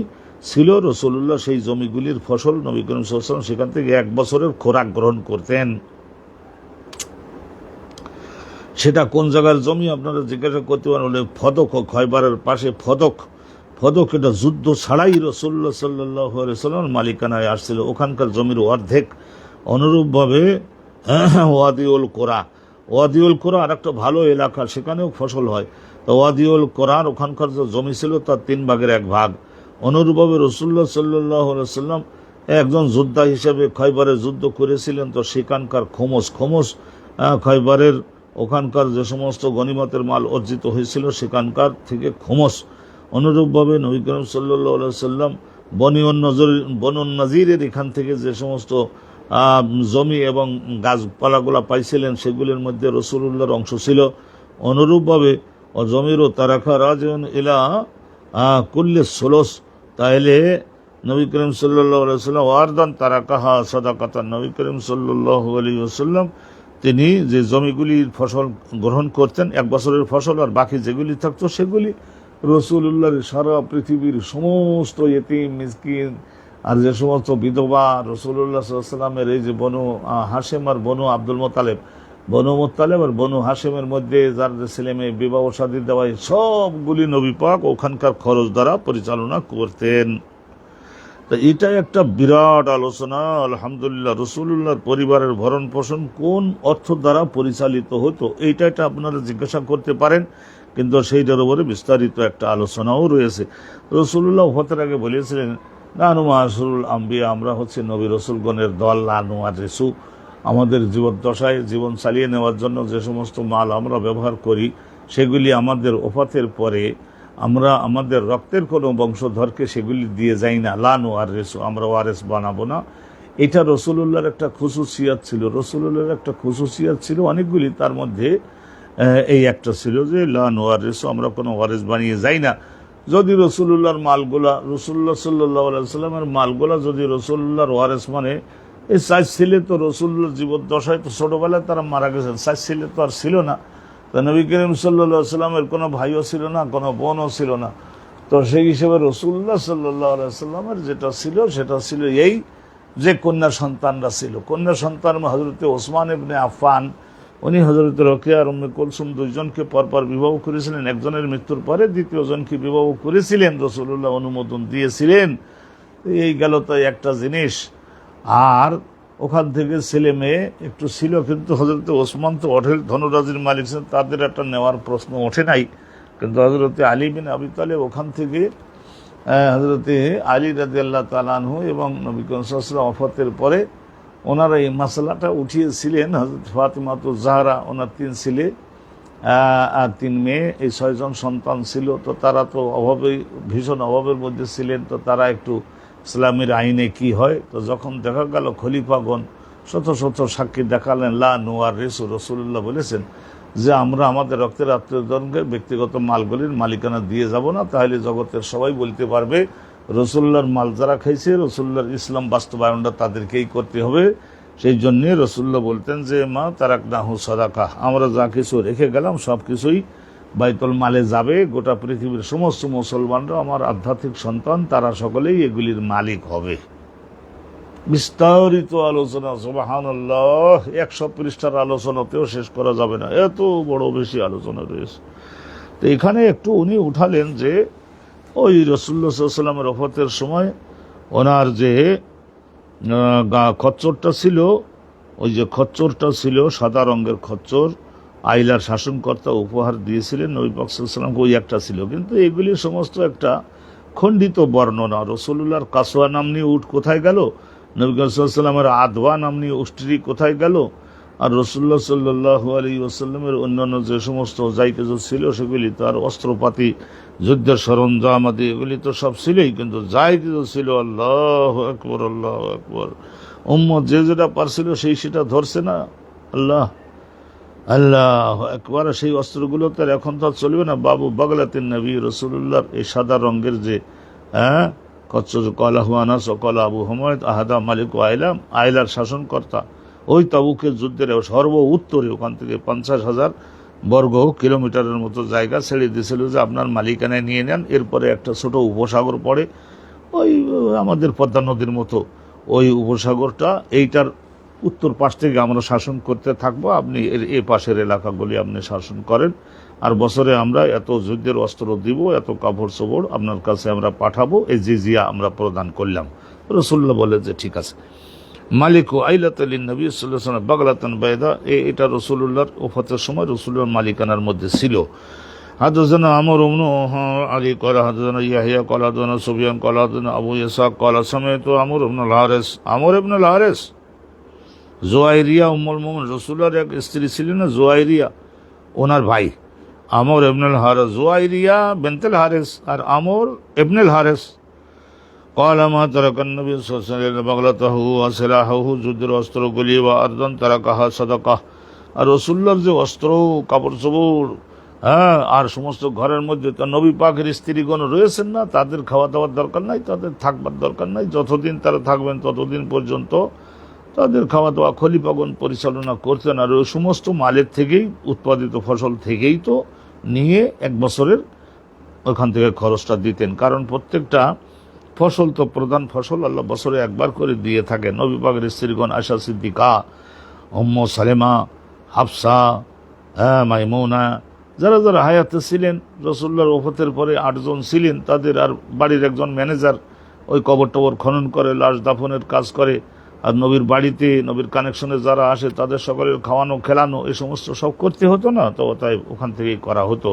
ছিল রাসূলুল্লাহ, সেই জমিগুলির ফসল নবী করিম সাল্লাল্লাহু আলাইহি ওয়াসাল্লাম সেখান থেকে 1 বছরের খোরাক গ্রহণ করতেন। সেটা কোন জায়গার জমি আপনারা জিজ্ঞাসা করতে পারেন। ফদক, খয়বারের পাশে ফদক। ফদক এটা যুদ্ধ ছাড়াই রাসূলুল্লাহ সাল্লাল্লাহু আলাইহি ওয়াসাল্লামের মালিকানায় আসছিল, ওখানকার জমির অর্ধেক। অনুরূপভাবে ওয়াদিউল কোরা, ওয়াদিউল কোরা আর একটা ভালো এলাকা, সেখানেও ফসল হয়। তো ওয়াদিউল কোরার ওখানকার যে জমি ছিল তার 3 ভাগের 1 ভাগ। অনুরূপভাবে রাসূলুল্লাহ সাল্লাল্লাহু আলাইহি ওয়াসাল্লাম একজন যোদ্ধা হিসেবে খয়বারে যুদ্ধ করেছিলেন, তো সেখানকার খোমস খয়বারের ওখানকার যে সমস্ত গনিমতের মাল অর্জিত হয়েছিল সেখানকার থেকে খোমস। অনুরূপভাবে নবী করিম সাল্লাল্লাহু আলাইহি ওয়াসাল্লাম বনু নাজিরের এখান থেকে যে সমস্ত জমি এবং গাছপালাগুলা পাইছিলেন সেগুলির মধ্যে রাসূলুল্লাহর অংশ ছিল। অনুরূপভাবে জমিরও তারাকা রাজন ইলা কুল্লি সুলুস, তাইলে নবী করিম সাল্লাল্লাহু আলাইহি ওয়াসাল্লাম ওয়ারদান তারাকাহা সাদাকাতান, নবী করিম সাল্লাল্লাহু আলাইহি ওয়াসাল্লাম তিনি যে জমিগুলির ফসল গ্রহণ করতেন 1 বছরের ফসল, আর বাকি যেগুলি থাকতো সেগুলি রাসূলুল্লাহর সারা পৃথিবীর সমস্ত ইতিম মিসকিন আর যে সমস্ত বিধবা, রাসূলুল্লাহ সাল্লাল্লাহু আলাইহি ওয়াসাল্লামের এই যে বনু হাশেম আর বনু আব্দুল মুত্তালিব, বনু মুত্তালিব আর বনু হাশেমের মধ্যে যার যে ছেলে মেয়ে বিবাহ শাদী দেওয়া, সবগুলি নবী পাক ওখানকার খরচ দ্বারা পরিচালনা করতেন। তো এটাই একটা বিরাট আলোচনা। আলহামদুলিল্লাহ, রাসূলুল্লাহর পরিবারের ভরণ পোষণ কোন অর্থ দ্বারা পরিচালিত হতো এটা আপনারা জিজ্ঞাসা করতে পারেন, কিন্তু সেইটার উপরে বিস্তারিত একটা আলোচনাও রয়েছে। রাসূলুল্লাহ হতের আগে বলেছিলেন, নানু মাসরুল আম্বিয়া, আমরা হচ্ছে নবী রসুলগণের দল, লানু আর রেসু। আমাদের জীবদ্দশায় জীবন চালিয়ে নেওয়ার জন্য যে সমস্ত মাল আমরা ব্যবহার করি সেগুলি আমাদের ওফাতের পরে আমরা আমাদের রক্তের কোনো বংশধরকে সেগুলি দিয়ে যাই না, লানু আর রেসু, আমরা ওয়ারেস বানাবো না। এটা রাসূলুল্লাহর একটা খুসুসিয়াত ছিল। রাসূলুল্লাহর একটা খুসুসিয়াত ছিল অনেকগুলি, তার মধ্যে এই একটা ছিল যে লানু আর রেসু, আমরা কোনো ওয়ারেস বানিয়ে যাই না। যদি রাসূলুল্লাহর মালগুলা, রাসূলুল্লাহ সাল্লাল্লাহু আলাইহি ওয়াসাল্লামের মালগুলা যদি রাসূলুল্লাহর ওয়ারেস মানে এই 4 ছেলে, তো রাসূলুল্লাহর জীবদ্দশায় তো ছোটবেলায় তারা মারা গেছেন, 4 ছেলে তো আর ছিল না। তো নবী করিম সাল্লাল্লাহু আলাইহি ওয়াসাল্লামের কোনো ভাইও ছিল না, কোনো বোনও ছিল না। তো সেই হিসেবে রাসূলুল্লাহ সাল্লাল্লাহু আলাইহি ওয়াসাল্লামের যেটা ছিল সেটা ছিল এই যে কন্যা সন্তানরা ছিল। কন্যা সন্তান হযরতে ওসমান ইবনে আফফান, উনি হযরত রোকেয়া আর উম্মে কুলসুম দুইজনকে পরপর বিবাহ করেছিলেন। একজনের মৃত্যুর পরে দ্বিতীয়জনকে বিবাহ করেছিলেন, রাসূলুল্লাহ অনুমোদন দিয়েছিলেন। এই গেল তো একটা জিনিস। আর ওখান থেকে ছেলে মেয়ে একটু ছিল, কিন্তু হযরতে ওসমান তো অঢেল ধনরাজির মালিক ছিলেন, তাদের একটা নেওয়ার প্রশ্ন ওঠে নাই। কিন্তু হযরতে আলী বিন আবি তালেব ওখান থেকে হযরতে আলী রাদিয়াল্লাহু তাআলা আনহু এবং নবী করিম সাল্লাল্লাহু আলাইহি ওয়াসাল্লাম ওফাতের পরে ওনারা এই মাসলাটা উঠিয়েছিলেন। হযরত ফাতিমাতুজ জাহরা, ওনার 3 ছেলে আর 3 মেয়ে, এই 6 জন সন্তান ছিল। তো তারা তো ভীষণ অভাবের মধ্যে ছিলেন। তো তারা একটু ইসলামের আইনে কি হয়, তো যখন দেখা গেল খলিফাগণ শত শত সাক্ষী দেখালেন, লা নুয়ার রেসু, রাসূলুল্লাহ বলেছেন যে আমরা আমাদের রক্তের আত্মীয়জনকে ব্যক্তিগত মালগুলির মালিকানা দিয়ে যাব না, তাহলে জগতের সবাই বলতে পারবে রাসূলুল্লাহর মাল যারা খাইছে রাসূলুল্লাহর ইসলাম বাস্তবায়নটা তাদেরকেই করতে হবে। সেই জন্যে রাসূলুল্লাহ বলতেন যে মা তারাকনাহু সাদাকা, আমরা যা কিছু রেখে গেলাম সব কিছুই বাইতুল মালে যাবে। গোটা পৃথিবীর সমস্ত মুসলমানরা আমার আধ্যাত্মিক সন্তান, তারা সকলেই এগুলির মালিক হবে। বিস্তারিত আলোচনা, সুবহানাল্লাহ, 100 পৃষ্ঠার আলোচনাতেও শেষ করা যাবে না, এত বড় বেশি আলোচনা রয়েছে। তো এখানে একটু উনি উঠালেন যে ওই রাসূলুল্লাহ সাল্লাল্লাহু আলাইহি ওয়াসাল্লামের ওফাতের সময় ওনার যে খচ্চরটা ছিল, ওই যে খচ্চরটা ছিল সাদা রঙের খচ্চর, আইলার শাসনকর্তা উপহার দিয়েছিলেন নবী পাক সাল্লাল্লাহু আলাইহি ওয়াসাল্লামকে, ওই একটা ছিল। কিন্তু এগুলি সমস্ত একটা খণ্ডিত বর্ণনা। রাসূলুল্লাহর কাসওয়া নামনি উট কোথায় গেল, নবী সাল্লাল্লাহু আলাইহি ওয়াসাল্লামের আদওয়া নামনি উষ্ট্রি কোথায় গেল, আর রাসূলুল্লাহ সাল্লাল্লাহু আলাইহি ওয়াসাল্লামের অন্যান্য যে সমস্ত যাইতেজ ছিল সেগুলি, তার অস্ত্রপাতি, যুদ্ধের সরঞ্জাম আদি, এগুলি তো সব ছিলই, কিন্তু যাইতেজ ছিল আল্লাহু আকবার, আল্লাহু আকবার। উম্মত যে যেটা পারছিল সেটা ধরছে না, আল্লাহ আল্লাহ একবার। সেই অস্ত্রগুলো তো এখন তো চলবে না। বাবু বাগলাতিন নবী, রাসূলুল্লাহর এই সাদা রঙের যে কলাহু আনাস ও কলা আবু হুমায়দ আহাদা মালিক আইলার শাসনকর্তা, ওই তাবুকের যুদ্ধের সর্ব উত্তরে ওখান থেকে 50,000 বর্গ কিলোমিটারের মতো জায়গা ছেড়ে দিয়েছিল যে আপনার মালিকানায় নিয়ে নেন। এরপরে একটা ছোট উপসাগর পড়ে, ওই আমাদের পদ্মা নদীর মতো ওই উপসাগরটা, এইটার উত্তর পাশ থেকে আমরা শাসন করতে থাকবো, আপনি এ পাশের এলাকাগুলি আপনি শাসন করেন, আর বছরে আমরা এত যুদ্ধের অস্ত্র দিব, এত কাপড় চোপড় আপনার কাছে আমরা পাঠাবো, এই জিজিয়া আমরা প্রদান করলাম। রাসূলুল্লাহ বলে যে ঠিক আছে। মালিক ও আইলাতালিন নবী সাল্লাল্লাহু আলাইহি ওয়াসাল্লাম বাগলাতান বাইদা, এটা রাসূলুল্লাহর ওফাতের সময় রাসূলুল্লাহর মালিকানার মধ্যে ছিল। হাদাসানা আমর ইবনে আলী ক্বালা হাদাসানা ইয়াহইয়া ক্বালা হাদাসানা সুফিয়ান ক্বালা হাদাসানা আবু ইসহাক ক্বালা সামি'তু আমর ইবনে আল-হারিস। আমর ইবনে আল-হারিস জুয়াইরিয়া উম্মুল মুমিনিন, রাসূলুল্লাহর এক স্ত্রী ছিলেন না জুয়াইরিয়া, ওনার ভাই আমর ইবনে আল-হারিস। জুয়াইরিয়া বিনতুল হারিস আর আমর ইবনে আল-হারিস। ক্বালা মা তারাকান নবী সাল্লাল্লাহু আলাইহি ওয়াসাল্লাম বাগলাতাহু ওয়া সিলাহু, যুদ্ধের অস্ত্রগুলি, ওয়া আরদান তারাকাহা সাদাকাহ, আর রাসূলুল্লাহর যে অস্ত্র কাপড় চোপড়, হ্যাঁ, আর সমস্ত ঘরের মধ্যে তো নবী পাকের স্ত্রীগণ রয়েছেন না, তাদের খাওয়া দাওয়ার দরকার নাই, তাদের থাকবার দরকার নাই, যতদিন তারা থাকবেন ততদিন পর্যন্ত তাদের খাওয়া দাওয়া খলিফাগণ পরিচালনা করতেন। আর ওই সমস্ত মালের থেকেই, উৎপাদিত ফসল থেকেই তো নিয়ে এক বছরের ওখান থেকে খরচটা দিতেন, কারণ প্রত্যেকটা ফসল তো প্রধান ফসল আল্লাহ বছরে একবার করে দিয়ে থাকে। নবী পাকের স্ত্রীগণ আয়েশা সিদ্দিকা, উম্মু সালেমা, হাফসা, মাইমুনা, যারা যারা হায়াতে ছিলেন, রাসূলুল্লাহর ওফাতের পরে 8 জন ছিলেন, তাদের আর বাড়ির একজন ম্যানেজার ওই কবর টবর খনন করে, লাশ দাফনের কাজ করে, আর নবীর বাড়িতে নবীর কানেকশনে যারা আসে তাদের সকলের খাওয়ানো খেলানো এই সমস্ত সব করতে হতো না, তো তাই ওখান থেকেই করা হতো।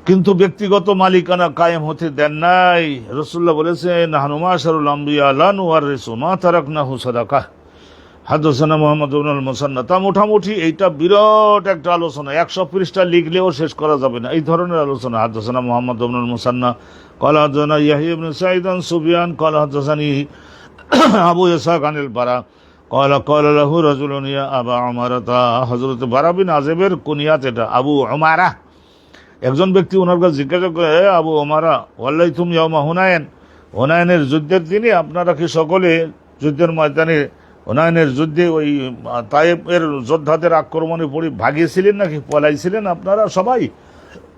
কিন্তু ব্যক্তিগত মালিকানা কায়েম হতে দেন নাই। রাসূলুল্লাহ বলেছেন, নাহনু মাশারুল আম্বিয়া লা নুওয়ারিসু মা তারাকনাহু সাদাকাহ। হাদাসানা মুহাম্মদ ইবনে আল-মুসান্না। তা মোটামুটি এইটা বিরাট একটা আলোচনা, 100 পৃষ্ঠা লিখলেও শেষ করা যাবে না এই ধরনের আলোচনা। হাদাসানা মুহাম্মদ ইবনে আল-মুসান্না ক্বালা হাদাসানা ইয়াহইয়া ইবনে সাঈদ আন সুফিয়ান ক্বালা হাদাসানি আবু ইসহাক আনিল বারা ক্বালা ক্বালা লাহু রাজুলুন ইয়া আবা উমারাতা। হযরত বারা বিন আযিবের কুনিয়াত এটা, আবু উমারা। একজন ব্যক্তি ওনার কাছে জিজ্ঞাসা করে, আবু উমারা ওয়াল্লাহি তুম ইয়াউমা হুনাইন, হুনাইনের যুদ্ধের দিনে আপনারা কি সকলে যুদ্ধের ময়দানে, হুনাইনের যুদ্ধে ওই তায়েফের যোদ্ধাদের আক্রমণে পড়ে ভাগিয়েছিলেন নাকি পলাইছিলেন আপনারা সবাই?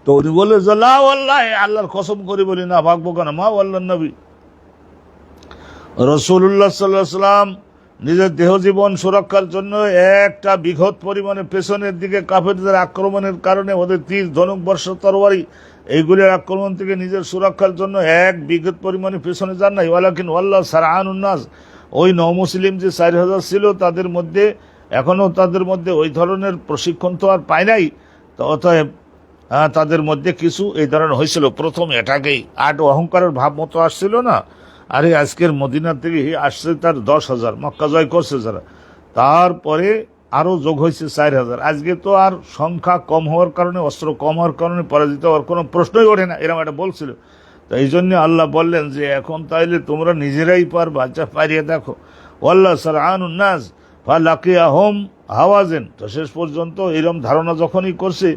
তো উনি বলে যে লা ওয়াল্লাহি, আল্লাহর কসম করে বলি না, ভাগবো কেন, মা ওয়াল্লাহ নবী। রাসূলুল্লাহ সাল্লাল্লাহু আলাইহি ওয়াসাল্লাম নিজের দেহ জীবন সুরক্ষার জন্য একটা বিঘত পরিমাণে পেছনের দিকে কাফেরদের আক্রমণের কারণে ওদের তীর ধনুক বর্ষ তরবারি এইগুলির আক্রমণ থেকে নিজের সুরক্ষার জন্য এক বিঘত পরিমাণে পেছনে যান নাই। ওয়ালাকিন ওয়াল্লাহ সারআনুন নাস, ওই নওমুসলিম যে 4000 ছিল তাদের মধ্যে এখনও তাদের মধ্যে ওই ধরনের প্রশিক্ষণ তো আর পায় নাই, তো অতএব তাদের মধ্যে কিছু এই ধরনের হয়েছিল। প্রথম এটাকেই অহংকারের ভাব মতো আসছিল না, আরে আজকের মদিনা থেকে আসছে তার 10,000, মক্কা জয় করছে যারা, তারপরে আরও যোগ হয়েছে 4000। আজকে তো আর সংখ্যা কম হওয়ার কারণে, অস্ত্র কম হওয়ার কারণে পরাজিত হওয়ার কোনো প্রশ্নই ওঠে না, এরকম একটা বলছিল। তো এই জন্য আল্লাহ বললেন যে এখন তাইলে তোমরা নিজেরাই পারবা, আচ্ছা পারিয়ে দেখো। ওয়াল্লাহ সারআনুন নাস ফালাকিয়াহুম হাওয়াজিন। তো শেষ পর্যন্ত এরকম ধারণা যখনই করছে,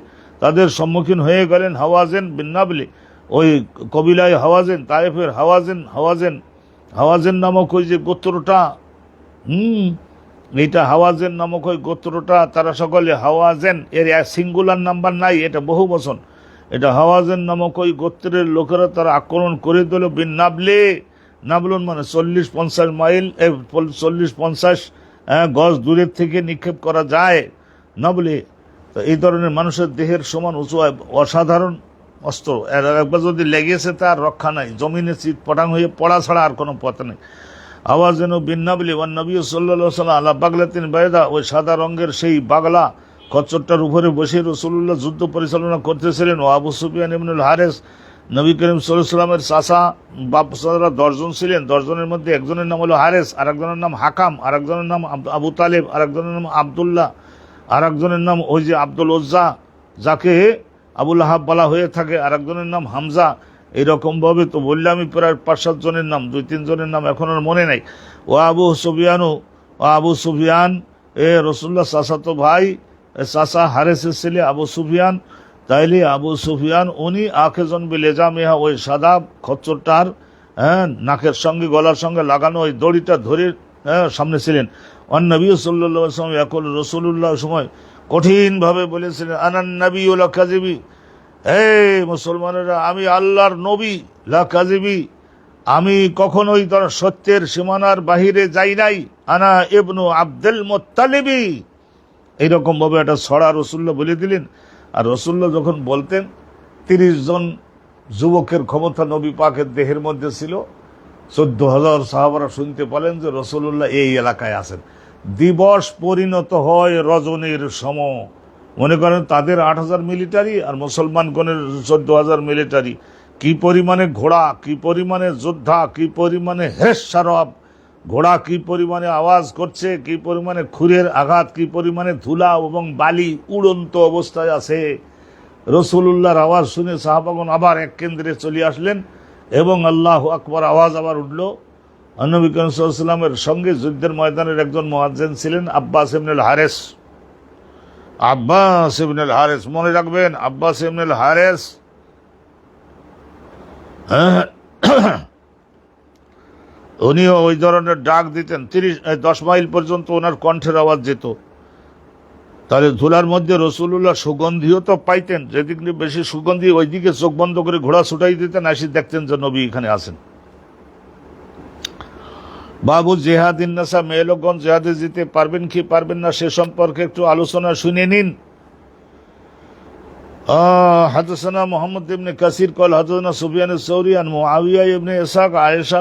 তাদের সম্মুখীন হয়ে গেলেন হাওয়াজিন বিন নাবলি, ওই কবিলায় হাওয়াজিন, তায়েফের হাওয়াজিন নামক ওই যে গোত্রটা, এইটা হাওয়াজিন নামক ওই গোত্রটা, তারা সকলে হাওয়াজিন, এর সিঙ্গুলার নাম্বার নাই, এটা বহু বচন। এটা হাওয়াজিন নামক ওই গোত্রের লোকেরা তারা আক্রমণ করে দিল বিন নাবলে। নাবলুন মানে 40-50 মাইল, 40-50 গজ দূরের থেকে নিক্ষেপ করা যায় নাবলে। তো এই ধরনের মানুষের দেহের সমান উঁচু অসাধারণ অস্ত্র, একবার যদি লেগেছে তার রক্ষা নাই, জমিনে চিৎ পটাং হয়ে পড়া ছাড়া আর কোনো পথ নেই। আওয়াজেন বিন নাবলি ওয়ান নবী সাল্লাল্লাহু আলাইহি ওয়াসাল্লাম আলা বাগলাতিন বাইদা, ওই সাদা রঙের সেই বাগলা খচ্চরটার উপরে বসে রাসূলুল্লাহ যুদ্ধ পরিচালনা করতেছিলেন। ও আবু সুফিয়ান ইবনুল হারিস, নবী করিম সাল্লাল্লাহু আলাইহি ওয়াসাল্লামের চাচা বাপসারা 10 জন ছিলেন। 10 জনের মধ্যে একজনের নাম হলো হারিস, আর একজনের নাম হাকাম, আর একজনের নাম আবু তালেব, আর একজনের নাম আবদুল্লাহ, আর একজনের নাম ওই যে আব্দুল উজ্জা যাকে আবুল আহাব বলা হয়ে থাকে, আর একজনের নাম হামজা। এইরকমভাবে তো বললামই প্রায় 5-7 জনের নাম, 2-3 জনের নাম এখন আর মনে নাই। ও আবু সুফিয়ান রাসূলুল্লাহ চাচাতো ভাই, চাচা হারেসের ছেলে আবু সুফিয়ান। তাইলে আবু সুফিয়ান উনি আখেজন বিলেজামিহা, ওই সাদা খচ্চরটার নাকের সঙ্গে গলার সঙ্গে লাগানো ওই দড়িটা ধরে সামনে ছিলেন। অন নবী সাল্লাল্লাহু আলাইহি ওয়াসাল্লাম এখন রাসূলুল্লাহ সময় কঠিনভাবে বলেছিলেন, আনান নবী লা কাযিবি, হে মুসলমানেরা আমি আল্লাহর নবী, লা কাযিবি, আমি কখনোই তার সত্যের সীমানার বাহিরে যাই নাই, আনা ইবনু আব্দুল মুত্তালিবি, এইরকম ভাবে একটা ছড়া রসুল্লাহ বলে দিলেন। আর রসুল্লাহ যখন বলতেন 30 জন যুবকের ক্ষমতা নবী পাকের দেহের মধ্যে ছিল। 14,000 সাহাবারা শুনতে পেলেন যে রসুল্লাহ এই এলাকায় আছেন। দিবস পরিণত হয় রজনীর সম। মনে করেন তাদের 8,000 মিলিটারি আর মুসলমানগণের 14,000 মিলিটারি। কি পরিমাণে ঘোড়া, কি পরিমাণে যোদ্ধা, কি পরিমাণে হেসারব, ঘোড়া কি পরিমাণে আওয়াজ করছে, কি পরিমাণে খুরের আঘাত, কি পরিমাণে ধুলা এবং বালি উড়ন্ত অবস্থায় আছে। রসুল্লাহর আওয়াজ শুনে সাহাবাগণ আবার এক কেন্দ্রে চলে আসলেন এবং আল্লাহু আকবার আওয়াজ আবার উঠল। নবী করিম সাল্লাল্লাহু আলাইহি ওয়াসাল্লামের সঙ্গে যুদ্ধের ময়দানের একজন মুয়াজ্জিন ছিলেন আব্বাস ইবনুল হারিস। আব্বাস ইবনুল হারিস, মনে রাখবেন আব্বাস ইবনুল হারিস। উনিও ওই ধরনের ডাক দিতেন। 10 মাইল পর্যন্ত ওনার কণ্ঠের আওয়াজ যেত। তাহলে ধুলার মধ্যে রসুল্লাহ সুগন্ধিও তো পাইতেন, যেদিকে বেশি সুগন্ধি ওইদিকে চোখ বন্ধ করে ঘোড়া ছুটাই দিতেন, আসি দেখতেন যে নবী এখানে আছেন। বাবু জেহাদিন নাসা, মেয়ে লোকগণ জেহাদে যেতে পারবেন কি পারবেন না সে সম্পর্কে একটু আলোচনা শুনে নিন। হাদাসানা মুহাম্মদ ইবনে কাসির কল হাদাসানা সুফিয়ান আস-সাউরি আন মুআবিয়া ইবনে ইসহাক আয়েশা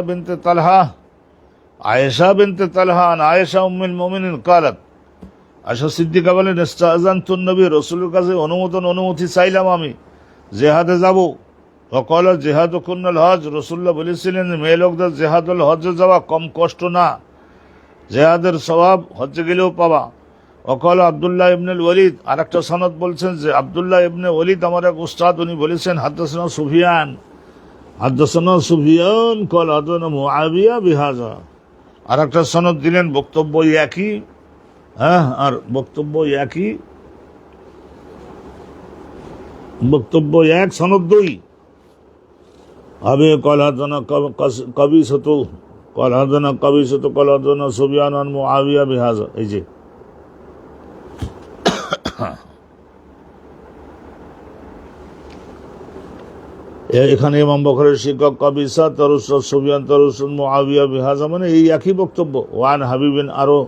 বিনতে তালহা আন আয়েশা উম্মুল মুমিনিন قالت, আয়েশা সিদ্দিকা বলেন ইস্তাযানতুন নবী, রাসূলের কাছে অনুমতি চাইলাম আমি জিহাদে যাব। ওয়াকাল জিহাদু কুন্নাল হজ, রাসূলুল্লাহ বলেছিলেন মেয়ে লোকদের জিহাদুল হজ্জে যাওয়া কম কষ্ট না, জিহাদের সওয়াব হজ্জে গেলেও পাবা। ওয়াকাল আব্দুল্লাহ ইবনুল ওয়ালিদ, আরেকটা সনদ বলছেন যে আব্দুল্লাহ ইবনে ওয়ালিদ আমার এক উস্তাদ, উনি বলেছেন হাদাসানা সুফিয়ান কল হাদাসানা মুআবিয়া বিহাযা। আরেকটা সনদ দিলেন, বক্তব্য একই। আর বক্তব্য একই, বক্তব্য এক, সনদ দুই। আবে কল হাদাসানা কবিসতু কল হাদাসানা সুফিয়ান আন মুআবিয়া বিহাযা। এই যে এখানে ইমাম বুখারীর শিক্ষক কবিসা তরুসুল সুফিয়ান তরুসুল মুআবিয়া বিহাযা, মানে এই একই বক্তব্য। ওয়ান হাবিবিন, আরো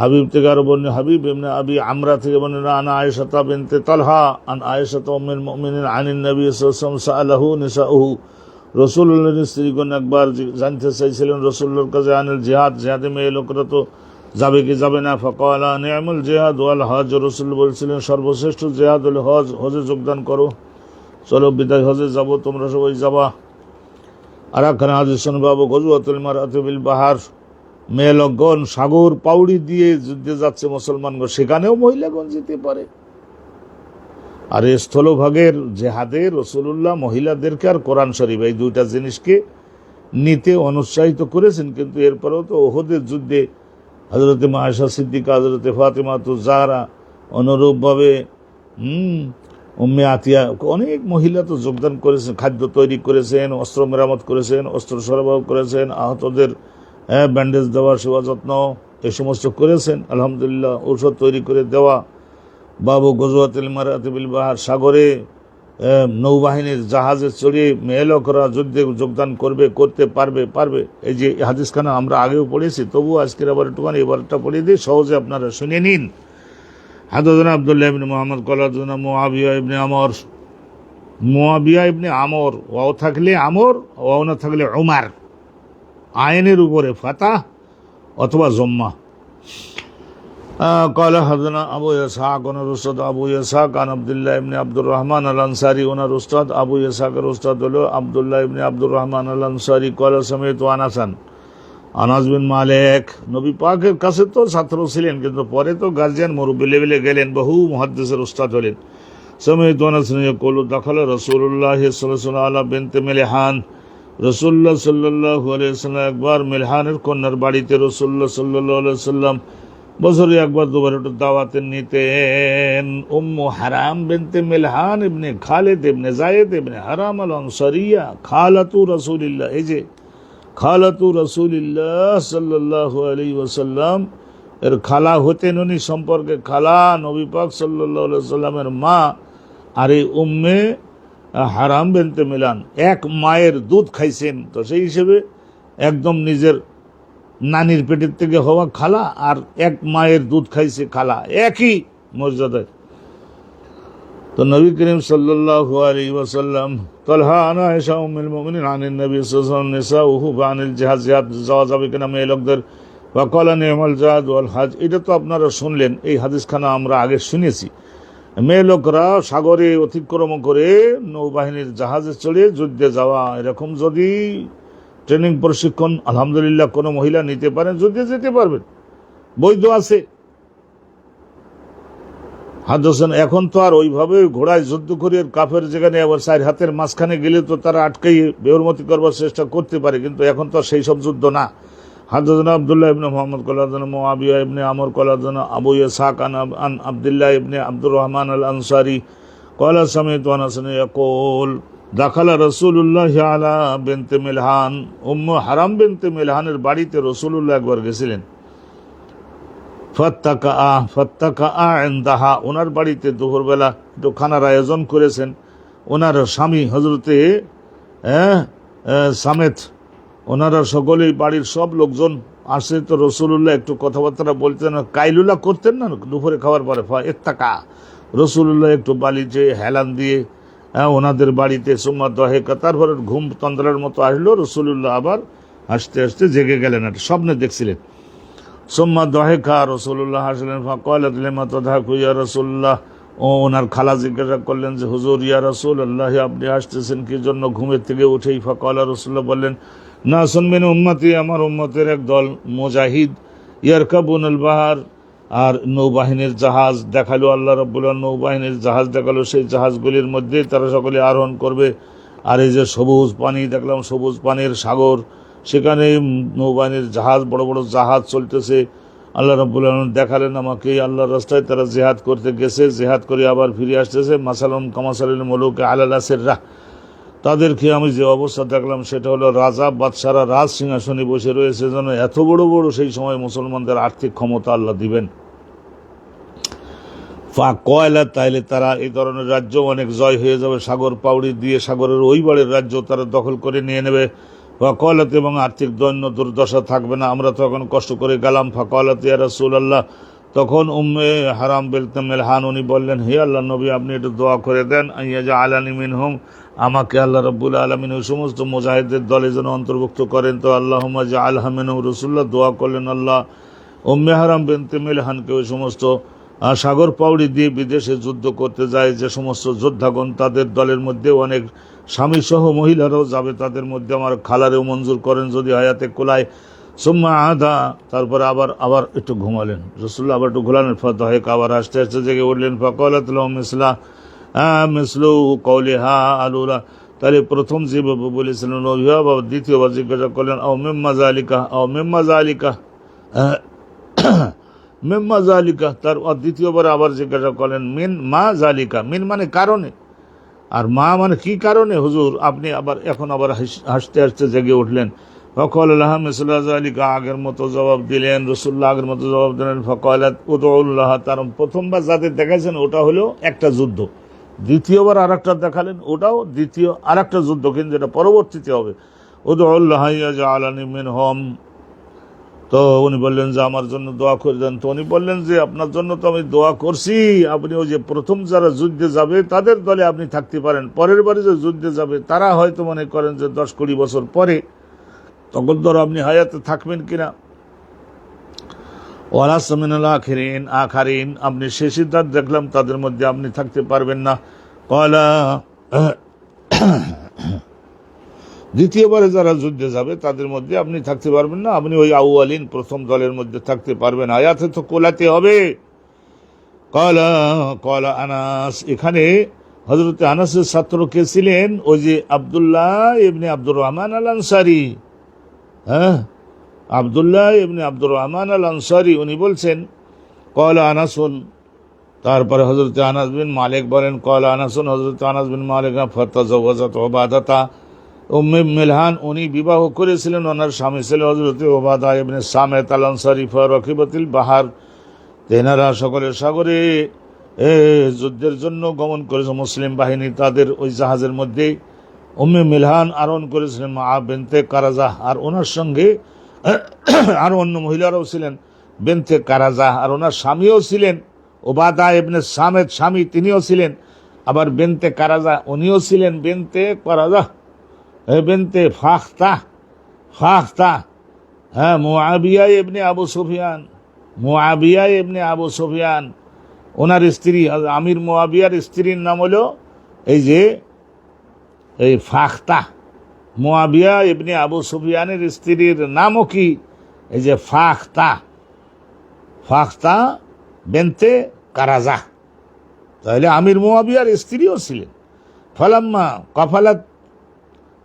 হাবিব থেকে আরো বর্ণিত, হাবিব ইবনে আবি আমরা থেকে বর্ণিত আন আয়েশা বিনতে তালহা আন আয়েশা উম্মুল মুমিনিন আনিন নবী সাল্লাল্লাহু আলাইহি ওয়াসাল্লাম সাআলাহু নিসাউহু, রাসূলুল্লাহর স্ত্রীগণ একবার জানতে চাইছিলেন রাসূলুল্লাহর কাছে আনিল জিহাদ, জিহাদে মেয়ে লোকরা তো যাবে কি যাবে না। ফাকালা নি'মাল জিহাদ ওয়াল হজ, রাসূল বলছিলেন সর্বশ্রেষ্ঠ জিহাদ হল হজ, হজে যোগদান করো, চলো বিদায় হজে যাব, তোমরা সবাই যাবা। আর একখানে হাদিস শুনবাবু গজওয়াতুল মারআতি বিল বাহার, মেয়ে লোকগণ সাগর পাউড়ি দিয়ে যুদ্ধে যাচ্ছে মুসলমানগণ, সেখানেও মহিলাগণ যেতে পারে। আর এই স্থলভাগের জেহাদে রাসূলুল্লাহ মহিলাদেরকে আর কোরআন শরীফ এই দুইটা জিনিসকে নিতে অনুৎসাহিত করেছেন। কিন্তু এরপরেও তো ওহদের যুদ্ধে হযরতে আয়েশা সিদ্দিকা, হযরতে ফাতিমা জাহরা, অনুরূপভাবে উম্মে আতিয়া, অনেক মহিলা তো যোগদান করেছেন, খাদ্য তৈরি করেছেন, অস্ত্র মেরামত করেছেন, অস্ত্র সরবরাহ করেছেন, আহতদের ব্যান্ডেজ দেওয়া, সেবা যত্ন এই সমস্ত করেছেন। আলহামদুলিল্লাহ, ঔষধ তৈরি করে দেওয়া। বাবু গজওয়াতুল মারআতি বিল বাহার, সাগরে নৌবাহিনীর জাহাজে চড়িয়ে মেয়ে লোকরা যুদ্ধে যোগদান করতে পারবে। এই যে হাদিসখানা আমরা আগেও পড়েছি, তবুও আজকের আবার একটুখানি এবারটা পড়ে দিই, সহজে আপনারা শুনে নিন। হাদাসানা আব্দুল্লাহ ইবনে মুহাম্মদ ক্বাল হাদাসানা মুআবিয়া ইবনে আমর, ওয়াও থাকলে আমর, ওয়াও না থাকলে উমার, আইনের উপরে ফাতাহ অথবা জম্মা। قال حدثنا ابو اسحاق ওনার উস্তাদ আবু ইসহাক আন আব্দুল্লাহ ইবনে আব্দুর রহমান আল আনসারী, ওনার উস্তাদ আবু ইসহাকের উস্তাদ হলো আব্দুল্লাহ ইবনে আব্দুর রহমান আল আনসারী। قال سمعت আনাস বিন মালিক, নবী পাকের কাছে তো ছাত্র ছিলেন, কিন্তু পরে তো গার্জিয়ান মুরব্বি লেভেলে গেলেন, বহু মুহাদ্দিসের উস্তাদ হলেন। سمعت আনাস ইয়াকুলু দাখালা রাসূলুল্লাহ সাল্লাল্লাহু আলাইহি ওয়াসাল্লাম বিনতে মিলহান, রাসূলুল্লাহ সাল্লাল্লাহু আলাইহি ওয়াসাল্লাম একবার মিলহানের কন্যার বাড়িতে রাসূলুল্লাহ সাল্লাল্লাহু আলাইহি ওয়াসাল্লাম বছরে একবার দুবার একটু দাওয়াতে নিতেন। উম্মু হারাম বিনতে মিলহান ইবনে খালিদ ইবনে যায়েদ ইবনে হারাম আল আনসারিয়া খালাতু রাসূলিল্লাহ, এই যে খালাতু রাসূলিল্লাহ সাল্লাল্লাহু আলাইহি ওয়াসাল্লাম এর খালা হতেন উনি, সম্পর্কে খালা নবী পাক সাল্লাল্লাহু আলাইহি ওয়াসাল্লামের মা। আর এই উম্মে হারাম বিনতে মিলহান এক মায়ের দুধ খাইছেন, তো সেই হিসেবে একদম নিজের নানির পেটের থেকে হওয়া খালা আর এক মায়ের দুধ খাইছে খালা, একই মর্যাদায়। তো নবী করিম সাল্লাল্লাহু আলাইহি ওয়াসাল্লাম তালহা আনা আয়েশা উম্মুল মুমিনিন আনিন নবী সাল্লাল্লাহু আলাইহি ওয়াসাল্লাম নিসাউহু বানিল জিহাদ, জিহাদ যাওয়া যাবে কিনা মেয়ে লোকদের। ওয়া ক্বালা নি'মাল জাদ ওয়াল হাজ, এটা তো আপনারা শুনলেন, এই হাদিসখানা আমরা আগে শুনেছি। মেয়ে লোকরা সাগরে অতিক্রম করে নৌবাহিনীর জাহাজে চড়ে যুদ্ধে যাওয়া, এরকম যদি ট্রেনিং প্রশিক্ষণ আলহামদুলিল্লাহ কোনো মহিলা নিতে পারেন, যুদ্ধে যেতে পারবেন, বৈধ আছে। হাদসেন এখন তো আর ওইভাবে ঘোড়ায় যুদ্ধ করে কাফের যেখানে আবার চার হাতের মাঝখানে গেলে তো তারা আটকাই বেউরমতি করবার চেষ্টা করতে পারে, কিন্তু এখন তো সেই সব যুদ্ধ না। হাদসনা আব্দুল্লাহ ইবনে মুহাম্মদ কলাদানা মুআবিয়া ইবনে আমর কলাদানা আবু ইসহাক আন আব্দুল্লাহ ইবনে আব্দুর রহমান আল আনসারি ক্বালা সামি'তু আনাসা ইয়াকুল দাখালা রাসূলুল্লাহ আলা বিনতে মিলহান, উম্মু হারাম বিনতে মিলহানের বাড়িতে রাসূলুল্লাহ একবার গেছিলেন। ফাত্তাকা ইনদাহা, ওনার বাড়িতে দুপুরবেলা একটু খানার আয়োজন করেছেন। ওনার স্বামী হজরতে সামেত, ওনারা সকলেই বাড়ির সব লোকজন আসে। তো রসুল্লাহ একটু কথাবার্তা বলতেন, কাইলুলা করতেন না দুপুরে খাওয়ার পরে। ইত্তাকা, রসুল্লাহ একটু বালিতে হেলান দিয়ে ওনাদের বাড়িতে সুম্মা দহেকা, তারপরে ঘুম তন্দ্রার মতো আসলো। রসুল্লাহ আবার হাসতে হাসতে জেগে গেলেন, একটা স্বপ্নে দেখছিলেন। সুম্মা দহেকা, রসুল্লাহ হাসলেন। ফাকালাত লিমা তাদহাকু ইয়া রাসূলুল্লাহ, ও ওনার খালা জিজ্ঞাসা করলেন যে হুজুর ইয়া রাসূলুল্লাহ আপনি হাসতেছেন কি জন্য ঘুমের থেকে উঠেই? ফাকালা, রসুল্লাহ বললেন না শুনবেন উম্মতি, আমার উম্মতের এক দল মুজাহিদ ইয়ারকাবুনাল বাহার, আর নৌবাহিনীর জাহাজ দেখালো আল্লাহ রাব্বুল আলামিন, নৌবাহিনীর জাহাজ দেখালো, সেই জাহাজগুলির মধ্যে তারা সকলে আরোহণ করবে। আর এই যে সবুজ পানি দেখলাম, সবুজ পানির সাগর, সেখানে নৌবাহিনীর জাহাজ, বড় বড় জাহাজ চলতেছে। আল্লাহ রাব্বুল আলামিন দেখালেন আমাকে, আল্লাহর রাস্তায় তারা জিহাদ করতে গেছে, জিহাদ করে আবার ফিরে আসতেছে। মাসালুম কামাসালিল মুলুক আলা সিররাহ, তাদেরকে আমি যে অবস্থা দেখলাম সেটা হলো রাজা বাদশারা রাজ সিংহাসনে বসে রয়েছে, যেন এত বড় বড় সেই সময় মুসলমানদের আর্থিক ক্ষমতা আল্লাহ দিবেন। কয়লা, তাইলে তারা এই ধরনের রাজ্য অনেক জয় হয়ে যাবে, সাগর পাউড়ি দিয়ে সাগরের ওই বাড়ির রাজ্য তারা দখল করে নিয়ে নেবে। কয়লাতে, এবং আর্থিক দৈন্য দুর্দশা থাকবে না, আমরা তখন কষ্ট করে গেলাম। ফাকালাতে ইয়া রাসূলুল্লাহ, তখন উম্মে হারাম বিনতে মিলহান উনি বললেন, হে আল্লাহ নবী আপনি একটু দোয়া করে দেন, আইয়াজআলানি মিনহুম, আমাকে আল্লাহ রাব্বুল আলামিন ওই সমস্ত মুজাহিদদের দলে যেন অন্তর্ভুক্ত করেন। তো আল্লাহুম্মা জাআলহা মিনহুম, রাসূলুল্লাহ দোয়া করলেন আল্লাহ উম্মে হারাম বিনতে মিলহানকে ওই সমস্ত সাগর পাউড়ি দিয়ে বিদেশে যুদ্ধ করতে যায় যে সমস্ত যোদ্ধাগণ, তাদের দলের মধ্যে অনেক স্বামী সহ মহিলারাও যাবে, তাদের মধ্যে আমার খালারেও মঞ্জুর করেন যদি হায়াতে কোলায়। সুম্মা আদা, তারপরে আবার একটু ঘুমালেন রাসূলুল্লাহ, আবার একটু ঘুমালেন। ফাদাহেক, আবার আস্তে আস্তে জেগে উঠলেন। ফাকালাত লাহু মিসলু কওলিহা আলুলা, তাহলে প্রথম যেভাবে বলেছিলেন অভিভাবক, দ্বিতীয়বার জিজ্ঞাসা করলেন আও মিম্মা যালিকা, আও মিম্মা যালিকা, মিম্মা জালিকা, তার দ্বিতীয়বার আবার জিজ্ঞাসা করলেন মিন মা জালিকা, মিন মানে কারণে, আর মা মানে কি কারণে হুজুর আপনি আবার এখন আবার হাসতে হাসতে জেগে উঠলেন। ফকাল আল্লাহ মিসলা জালিকা, আগের মতো জবাব দিলেন রাসূলুল্লাহ, আগের মতো জবাব দিলেন। ফকালাত উদউল্লাহ, তার প্রথমবার যাদের দেখাইছেন ওটা হলো একটা যুদ্ধ, দ্বিতীয়বার আর একটা দেখালেন, ওটাও দ্বিতীয় আর একটা যুদ্ধ, কিন্তু এটা পরবর্তীতে হবে। উদউল্লাহ ইয়াজআলানি মিনহুম, তো উনি বললেন যে আমার জন্য দোয়া করে দেন। তো উনি বললেন যে আপনার জন্য তো আমি দোয়া করছি, আপনি ওই যে প্রথম যারা যুদ্ধে যাবে তাদের দলে আপনি থাকতে পারেন, পরের বারে যে যুদ্ধে যাবে তারা হয়তো মনে করেন যে 10-20 বছর পরে, তখন ধরো আপনি হায়াতে থাকবেন কিনা। ওয়ালাস মিনাল আখিরিন, আপনি শেষিদার দেখলাম তাদের মধ্যে আপনি থাকতে পারবেন না। কয়লা, দ্বিতীয়বারে যারা যুদ্ধে যাবে তাদের মধ্যে আপনি থাকতে পারবেন না, আপনি ওই আউয়ালিন প্রথম দলের মধ্যে থাকতে পারবেন, আয়াতে তো কোলাতে হবে। কলা আনাস, এখানে হযরত আনাসের ছাত্র কে ছিলেন? ওই যে আব্দুল্লাহ ইবনে আব্দুর রহমান আল আনসারী, আব্দুল্লাহ ইবনে আব্দুর রহমান আল আনসারী, উনি বলছেন কলা আনাসুন, তারপরে হযরত আনাস বিন মালিক বলেন কলা আনাসুন, হযরত আনাস বিন মালিক ফাতাজাওয়াজাত উবাদাতা, উম্মে মিলহান উনি বিবাহ করেছিলেন, ওনার স্বামী ছিল হযরত উবাদা ইবনে সামিত আল আনসারী। ফারাকিবাতিল বাহার, তেনারা সকলে সাগরে যুদ্ধের জন্য গমন করেছে, মুসলিম বাহিনী তাদের ওই জাহাজের মধ্যে উম্মে মিলহান আরোহণ করেছিলেন মা বিনতে কারাজাহ, আর ওনার সঙ্গে আর অন্য মহিলারাও ছিলেন, বেনতে কারাজা, আর ওনার স্বামীও ছিলেন ওবাদা ইবনে সামেদ, স্বামী তিনিও ছিলেন, আবার বেনতে কারাজা উনিও ছিলেন, বেনতে কারাজা বেনতে ফাখতা, ফাখতা, হ্যাঁ, মুআবিয়া ইবনে আবু সুফিয়ান, মুআবিয়া ইবনে আবু সুফিয়ান ওনার স্ত্রী, আমির মুআবিয়ার স্ত্রীর নাম হলো এই ফাখতা। মুআবিয়া ইবনে আবু সুফিয়ানের স্ত্রীর নামও কি? এই যে ফাখতা, ফাখতা বেনতে কারাজা, তাহলে আমির মুআবিয়ার স্ত্রীও ছিলেন। ফালাম্মা কাফালাত,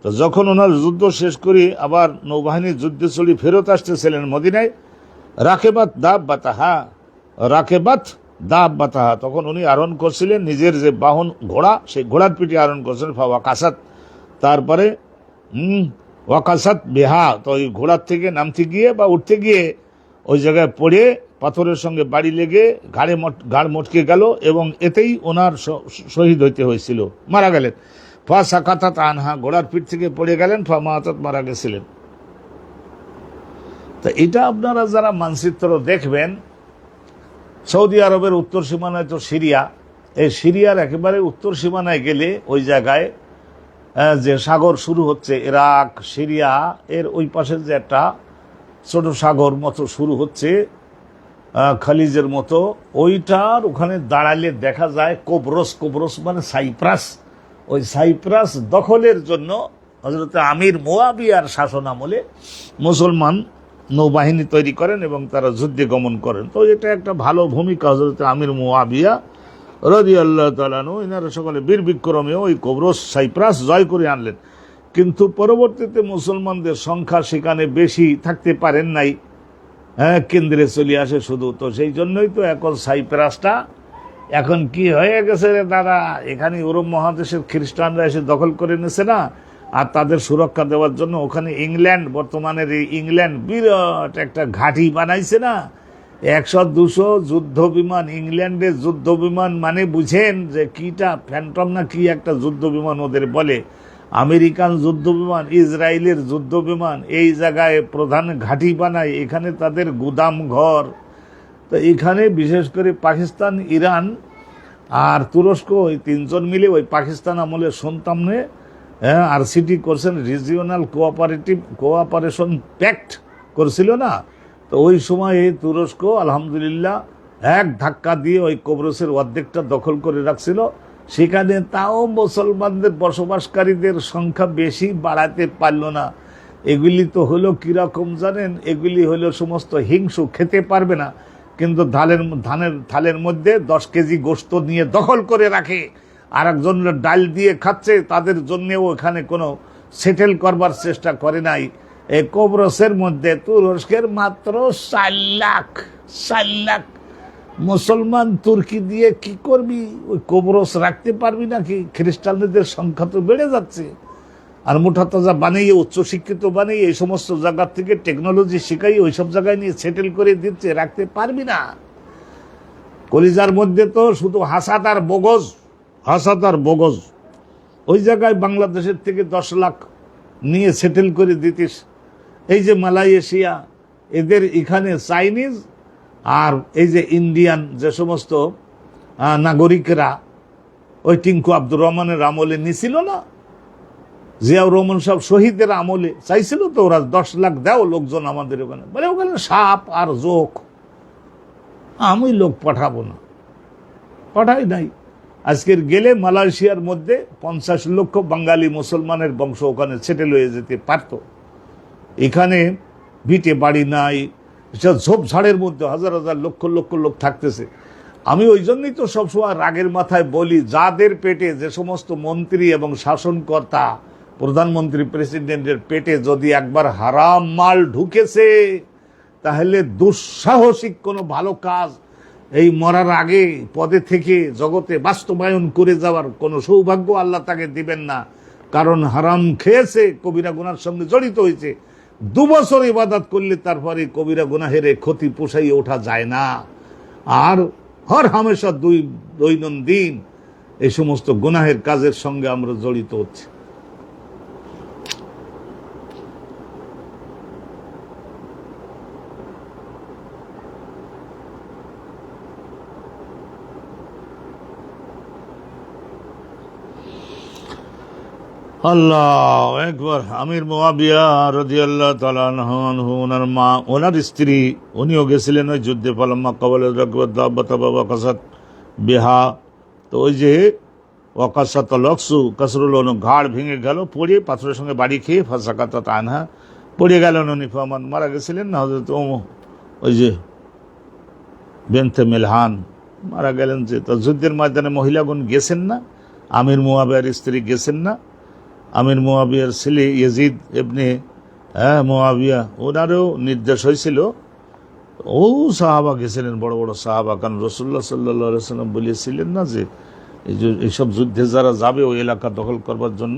তো যখন ওনার যুদ্ধ শেষ করে আবার নৌবাহিনীর যুদ্ধে চলে ফেরত আসতেছিলেন মদিনায়, রাকেবাত দাব্বাতাহা, রাকেবাত দাব্বাতাহা, তখন উনি আরোহণ করছিলেন নিজের যে বাহন ঘোড়া, সেই ঘোড়ার পিঠে আরোহণ করছিলেন। ওয়াকাসাত, তারপরে ওয়াকাসাত বেহা, তো ওই ঘোড়ার থেকে নামতে গিয়ে বা উঠতে গিয়ে ওই জায়গায় পড়ে পাথরের সঙ্গে বাড়ি লেগে ঘাড় মটকে গেল, এবং এতেই ওনার শহীদ হইতে হয়েছিল, মারা গেলেন। ফা সাকাতাত আনহা, ঘোড়ার পিঠ থেকে পড়ে গেলেন, ফা মাতাত, মারা গেছিলেন। তো এটা আপনারা যারা মানচিত্র দেখবেন, সৌদি আরবের উত্তর সীমানায় তো সিরিয়া, এই সিরিয়ার একেবারে উত্তর সীমানায় গেলে ওই জায়গায় যে সাগর শুরু হচ্ছে, ইরাক সিরিয়া, এর ওই পাশে যে একটা ছোট সাগর মতো শুরু হচ্ছে, খালিজের মতো, ওইটার ওখানে দাঁড়ালে দেখা যায় কোবরস, কোবরস মানে সাইপ্রাস, ওই সাইপ্রাস দখলের জন্য হযরত আমির মুআবিয়ার শাসন আমলে মুসলমান নৌবাহিনী তৈরি করেন এবং তারা যুদ্ধে গমন করেন। তো এটা একটা ভালো ভূমিকা হযরত আমির মুআবিয়া রাদিয়াল্লাহু তাআলা আনহু, এনারা সকলে বীর বিক্রমে ওই কোবরস সাইপ্রাস জয় করে আনলেন। কিন্তু পরবর্তীতে মুসলমানদের সংখ্যা সেখানে বেশি থাকতে পারেন নাই, হ্যাঁ, কেন্দ্রে চলে আসে শুধু। তো সেই জন্যই তো এখন সাইপ্রাসটা এখন কি হয়ে গেছে রে দাদা, এখানে ইউরোপ মহাদেশের খ্রিস্টানরা এসে দখল করে নিয়েছে না, আর তাদের সুরক্ষা দেওয়ার জন্য ওখানে ইংল্যান্ড, বর্তমানের এই ইংল্যান্ড বিরাট একটা ঘাঁটি বানাইছে না, 100-200 যুদ্ধ বিমান, ইংল্যান্ডের যুদ্ধ বিমান মানে বুঝেন যে কিটা, ফ্যান্টম না কি একটা যুদ্ধ বিমান ওদের বলে, আমেরিকান যুদ্ধ বিমান, ইসরায়েলের যুদ্ধ বিমান, এই জায়গায় প্রধান ঘাঁটি বানায়, এখানে তাদের গুদাম ঘর। তো এখানে বিশেষ করে পাকিস্তান, ইরান আর তুরস্ক, ওই তিনজন মিলে ওই পাকিস্তান আমলে সন্তামনে আরসিটি করছেন, রিজিওনাল কোঅপারেশন প্যাক্ট করছিল না। তো ওই সময় এই তুরস্ক আলহামদুলিল্লাহ এক ধাক্কা দিয়ে ওই কোবরসের অর্ধেকটা দখল করে রাখছিল। সেখানে তাও মুসলমানদের বসবাসকারীদের সংখ্যা বেশি বাড়াতে পারল না। এগুলি তো হলো কীরকম জানেন, এগুলি হলো সমস্ত হিংসু, খেতে পারবে না, কিন্তু ধানের থালের মধ্যে 10 কেজি গোশত নিয়ে দখল করে রাখে, আর একজন ডাল দিয়ে খাচ্ছে, তাদের জন্যেও এখানে কোনো সেটেল করবার চেষ্টা করে নাই। এই কোবরসের মধ্যে তুরস্কের মাত্র 4 লাখ মুসলমান, তুর্কি দিয়ে কি করবি, ওই কোবরস রাখতে পারবি নাকি? খ্রিস্টানদের সংখ্যা তো বেড়ে যাচ্ছে, আর মোটা তাজা বানিয়ে, উচ্চশিক্ষিত বানিয়ে, এই সমস্ত জায়গার থেকে টেকনোলজি শিখাই ওইসব জায়গায় নিয়ে সেটেল করে দিচ্ছে, রাখতে পারবি না। কলিজার মধ্যে তো শুধু হাসাত আর বগজ, হাসাত আর বগজ। ওই জায়গায় বাংলাদেশের থেকে 10 লাখ নিয়ে সেটেল করে দিতিস। এই যে মালয়েশিয়া, এদের এখানে চাইনিজ আর এই যে ইন্ডিয়ান যে সমস্ত নাগরিকরা ওই টিঙ্কু আব্দুর রহমানের আমলে নিছিল না, জিয়াউর রহমান সব শহীদের আমলে চাইছিল তো, ওরা 10 লাখ দাও লোকজন আমাদের ওখানে, বলে ওখানে সাপ আর জোক, আমি লোক পাঠাবো না, পাঠাই নাই। আজকের গেলে মালয়েশিয়ার মধ্যে 50 লক্ষ বাঙালি মুসলমানের বংশ ওখানে সেটেল হয়ে যেতে পারত। এখানে ভিটে বাড়ি নাই, ঝোপঝাড়ের মধ্যে হাজার হাজার লক্ষ লক্ষ লোক থাকতেছে। আমি ওই জন্যই তো সবসময় রাগের মাথায় বলি, যাদের পেটে, যে সমস্ত মন্ত্রী এবং শাসনকর্তা, প্রধানমন্ত্রী, প্রেসিডেন্টের পেটে যদি একবার হারাম মাল ঢুকেছে, তাহলে দুঃসাহসিক কোনো ভালো কাজ এই মরার আগে পদে থেকে জগতে বাস্তবায়ন করে যাওয়ার কোনো সৌভাগ্য আল্লাহ তাকে দিবেন না। কারণ হারাম খেয়েছে, কবিরা গুনার সঙ্গে জড়িত হয়েছে। 2 বছর ইবাদত করলে তারপরে কবিরা গুনাহের ক্ষতি পোষাইয়ে ওঠা যায় না। আর হর হামেশা দৈনন্দিন এই সমস্ত গুনাহের কাজের সঙ্গে আমরা জড়িত হচ্ছি। আল্লাহ একবার আমির মুআবিয়া রাদিয়াল্লাহু তাআলা আনহু ওনার মা ওনার স্ত্রী উনিও গেছিলেন ওই যুদ্ধে ফালাম্মা কাবাল বাবা কাসাত বিহা। তো ওই যে ওয়াকাসাত লক্সু কাসরুল ঘাড় ভেঙে গেল পড়ে পাথরের সঙ্গে বাড়ি খেয়ে ফাঁসাকাত আনহা পড়ে গেলেন উনি ফামান মারা গেছিলেন না হযরত ওই যে বেনতে মিলহান মারা গেলেন। যে তো যুদ্ধের ময়দানে মহিলাগণ গেছেন না, আমির মুআবিয়ার স্ত্রী গেছেন না, আমির মুআবিয়ার ছেলে ইয়াজিদ ইবনে মুআবিয়া ওনারও নির্দেশ হয়েছিল, ও সাহাবা গেছিলেন, বড় বড় সাহাবা। কারণ রাসূলুল্লাহ সাল্লাল্লাহু আলাইহি ওয়াসাল্লাম বলেছিলেন না যে এইসব যুদ্ধে যারা যাবে ওই এলাকা দখল করবার জন্য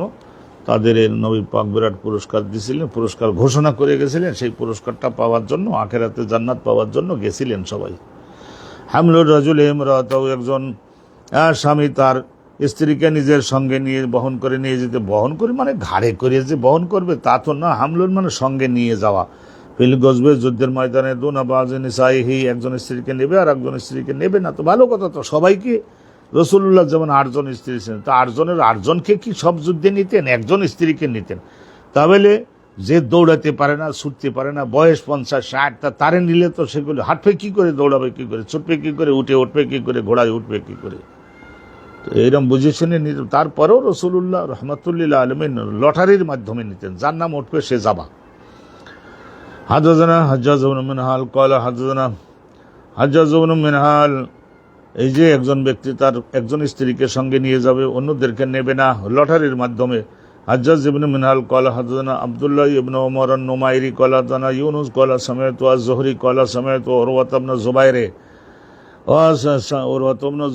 তাদের নবী পাক বিরাট পুরস্কার দিয়েছিলেন, পুরস্কার ঘোষণা করে গেছিলেন। সেই পুরস্কারটা পাওয়ার জন্য, আখেরাতে জান্নাত পাওয়ার জন্য গেছিলেন সবাই। হামলুর রাজুল ইমরাতাও, একজন স্বামী তার স্ত্রীকে নিজের সঙ্গে নিয়ে বহন করে নিয়ে যেতে, বহন করে মানে ঘাড়ে করে যে বহন করবে তা তো না, হামলুর মানে সঙ্গে নিয়ে যাওয়া। ফিল গজবে যুদ্ধের ময়দানে দুনা বাজি নিসাইহি, একজন স্ত্রীকে নেবে আর একজন স্ত্রীকে নেবে না, তো ভালো কথা। তো সবাইকে রাসূলুল্লাহ যেমন 8 জন স্ত্রী ছিলেন, তো 8 জনের 8 জনকে কি সব যুদ্ধে নিতেন? একজন স্ত্রীকে নিতেন। তাহলে যে দৌড়াতে পারে না, ছুটতে পারে না, বয়স 50-60, তারে নিলে তো সেগুলো হাঁটবে কি করে, দৌড়াবে কি করে, ছুটবে কি করে, উঠবে কি করে, ঘোড়ায় উঠবে কি করে? তো এইরকম বুঝে শুনে নিতেন। তারপরেও রাসূলুল্লাহ রাহমাতুল্লিল আলামিন লটারির মাধ্যমে নিতেন, যার নাম উঠবে সে যাবা। হাদাদানা হাজ্জাজ ইবনে মিনহাল ক্বালা হাদাদানা হাজ্জাজ ইবনে মিনহাল, এই যে একজন ব্যক্তি তার একজন স্ত্রীকে সঙ্গে নিয়ে যাবে, অন্যদেরকে নেবে না, লটারির মাধ্যমে। হাজ্জাজ ইবনে মিনহাল ক্বালা হাদাদানা আব্দুল্লাহ ইবনে ওমর আন-নুমাইরি ক্বালা হাদাদানা ইউনুস ক্বালা সামি'তু আয-যুহরি ক্বালা সামি'তু উরওয়া ইবনে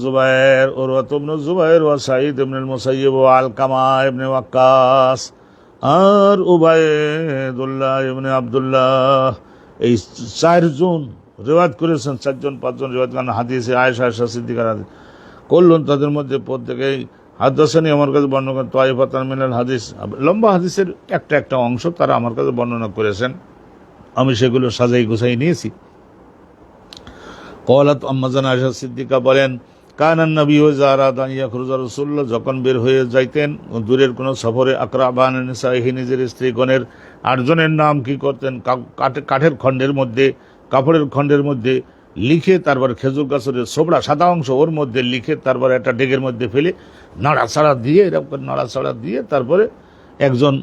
যুবাইর উরওয়া ইবনে যুবাইর ওয়া সাঈদ ইবনে আল-মুসাইয়্যিব ওয়া আলকামা ইবনে ওয়াক্কাস আর উবাইদুল্লাহ ইবনে আব্দুল্লাহ, এই 4 জন রিওয়ায়াত করেছেন, 4 জন 5 জন রিওয়ায়াত করেন হাদিসে। আয়েশা সিদ্দিকার হাদিস করলেন, তাদের মধ্যে প্রত্যেকেই হাদাসানি আমার কাছে বর্ণনা করেন তাইফাতান মিনাল হাদিস, লম্বা হাদিসের একটা একটা অংশ তারা আমার কাছে বর্ণনা করেছেন, আমি সেগুলো সাজাই গুছাই নিয়েছি। ক্বালাত আম্মা জান আয়েশা সিদ্দিকা বলেন, কানান নবী ইযা আরাদা আন ইয়াখরুজা, রাসূলুল্লাহ যখন বের হয়ে যাইতেন দূরের কোনো সফরে, আকরাবান নিসাইহি, নিজের স্ত্রীগণের 8 জনের নাম কি করতেন, কাঠের খণ্ডের মধ্যে, কাপড়ের খণ্ডের মধ্যে লিখে, তারপর খেজুর গাছের ছোবড়া সাদা অংশ ওর মধ্যে লিখে, তারপর একটা ডেগের মধ্যে ফেলে নাড়াচাড়া দিয়ে, এরকম নাড়াচাড়া দিয়ে তারপরে একজন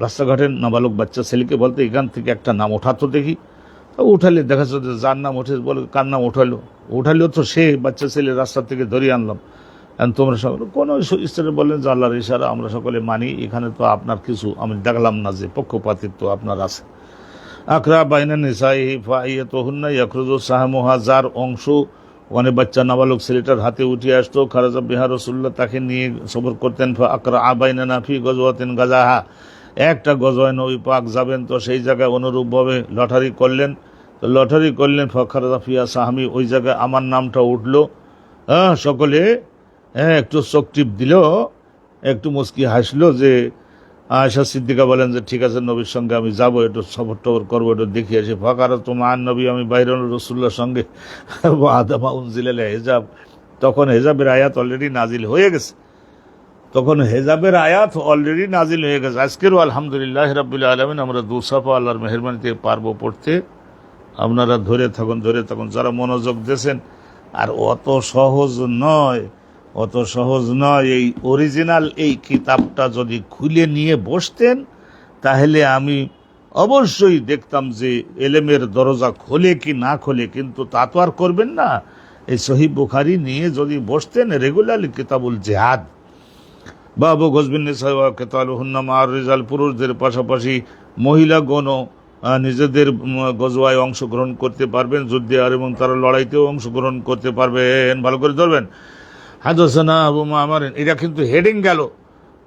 রাস্তাঘাটের নাবালক বাচ্চা ছেলেকে বলতে, এখান থেকে একটা নাম ওঠাতো দেখি। উঠালে দেখা যাচ্ছে যার নাম ওঠে, বলে কার নাম উঠালো তো সে বাচ্চা ছেলে রাস্তা থেকে ধরিয়ে আনলাম। তোমরা সকলে কোনো স্ত্রী বললেন যে আল্লাহর ইশারা আমরা সকলে মানি, এখানে তো আপনার কিছু আমি দেখলাম না যে পক্ষপাতিত্ব আপনার আছে। আকরা বাইনা নিসাইহি ফাইয়াতুহুন্না ইয়াখরুজু সাহমুহা, যার অংশ ওখানে বাচ্চা নাবালক ছেলেটার হাতে উঠে আসতো, খারাজা বিহা, রাসূলুল্লাহ তাকে নিয়ে সফর করতেন। আকরা বাইনানা ফি গজওয়াতিন গাজাহা, একটা গজওয়ায় নবী পাক যাবেন, তো সেই জায়গায় অনুরূপভাবে লটারি করলেন, তো লটারি করলেন ফাখারাজা ফিয়া সাহামি, ওই জায়গায় আমার নামটা উঠলো। সকলে একটু চোখ টিপ দিল, একটু মুস্কি হাসলো। যে আয়েশা সিদ্দিকা বলেন যে ঠিক আছে, নবীর সঙ্গে আমি যাবো, একটু সফর টফর করবো, একটু দেখে আসি। ফাকারা তোমার নবী, আমি বাইরে রাসূলুল্লাহর সঙ্গে আদামা উনজিলাল হেজাব, তখন হেজাবের আয়াত অলরেডি নাজিল হয়ে গেছে, আজকেরও আলহামদুলিল্লাহ রাব্বিল আলামিন আমরা 2 সাফা আল্লাহর মেহেরবানিতে পারবো পড়তে। আপনারা ধরে থাকুন, যারা মনোযোগ দিয়েছেন। আর অত সহজ নয়। এই অরিজিনাল এই কিতাবটা যদি খুলে নিয়ে বসতেন তাহলে আমি অবশ্যই দেখতাম যে এলেমের দরজা খোলে কি না খোলে, কিন্তু তা তো আর করবেন না। এই সহিহ বুখারী নিয়ে যদি বসতেন রেগুলারলি, কিতাবুল জিহাদ, বাবু গজবিন নিসা ওয়া কিতালুহুন্না মা'আর রিজাল, পুরুষদের পাশাপাশি মহিলাগণও নিজেদের গজওয়ায় অংশগ্রহণ করতে পারবেন, যুদ্ধে আর এবং তারা লড়াইতেও অংশগ্রহণ করতে পারবেন। ভালো করে ধরবেন। হাদাসানা আবু মা'মার, এটা কিন্তু হেডিং গেল।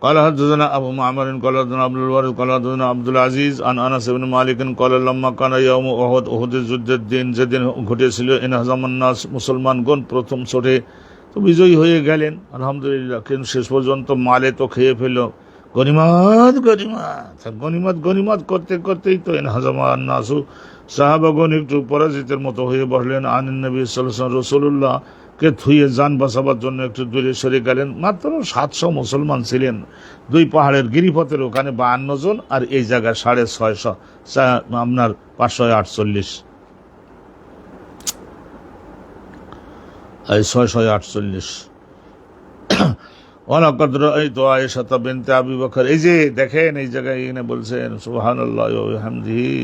ক্বালা হাদাসানা আবু মা'মার ক্বালা হাদাসানা আব্দুল ওয়ারিস ক্বালা হাদাসানা আব্দুল আজিজ আন আনাস ইবনে মালিক ক্বালা লাম্মা কানা ইয়াউম উহুদ, উহুদের যুদ্ধের দিন, যেদিন ঘটেছিল, ইনহাজামান নাস, মুসলমানগণ প্রথম ছোটে তো বিজয়ী হয়ে গেলেন আলহামদুলিল্লাহ, কিন্তু শেষ পর্যন্ত মালে তো খেয়ে ফেল। গনিমত গনিমত গনিমত গনিমত করতে করতেই তো হাজামান নাসু, সাহাবাগণ একটু পরাজিতের মতো হয়ে বসলেন। আনিন নবী সাল্লাল্লাহু আলাইহি রাসূলুল্লাহ কে থুয়ে যান বাঁচাবার জন্য একটু দূরে সরে গেলেন। মাত্র 700 মুসলমান ছিলেন দুই পাহাড়ের গিরিপথের ওখানে 52 জন, আর এই জায়গায় 650, আপনার 548, এই 648। এই যে দেখেন এই জায়গায় এখানে বলছেন সুবহানাল্লাহ ওয়া বিহামদিহি।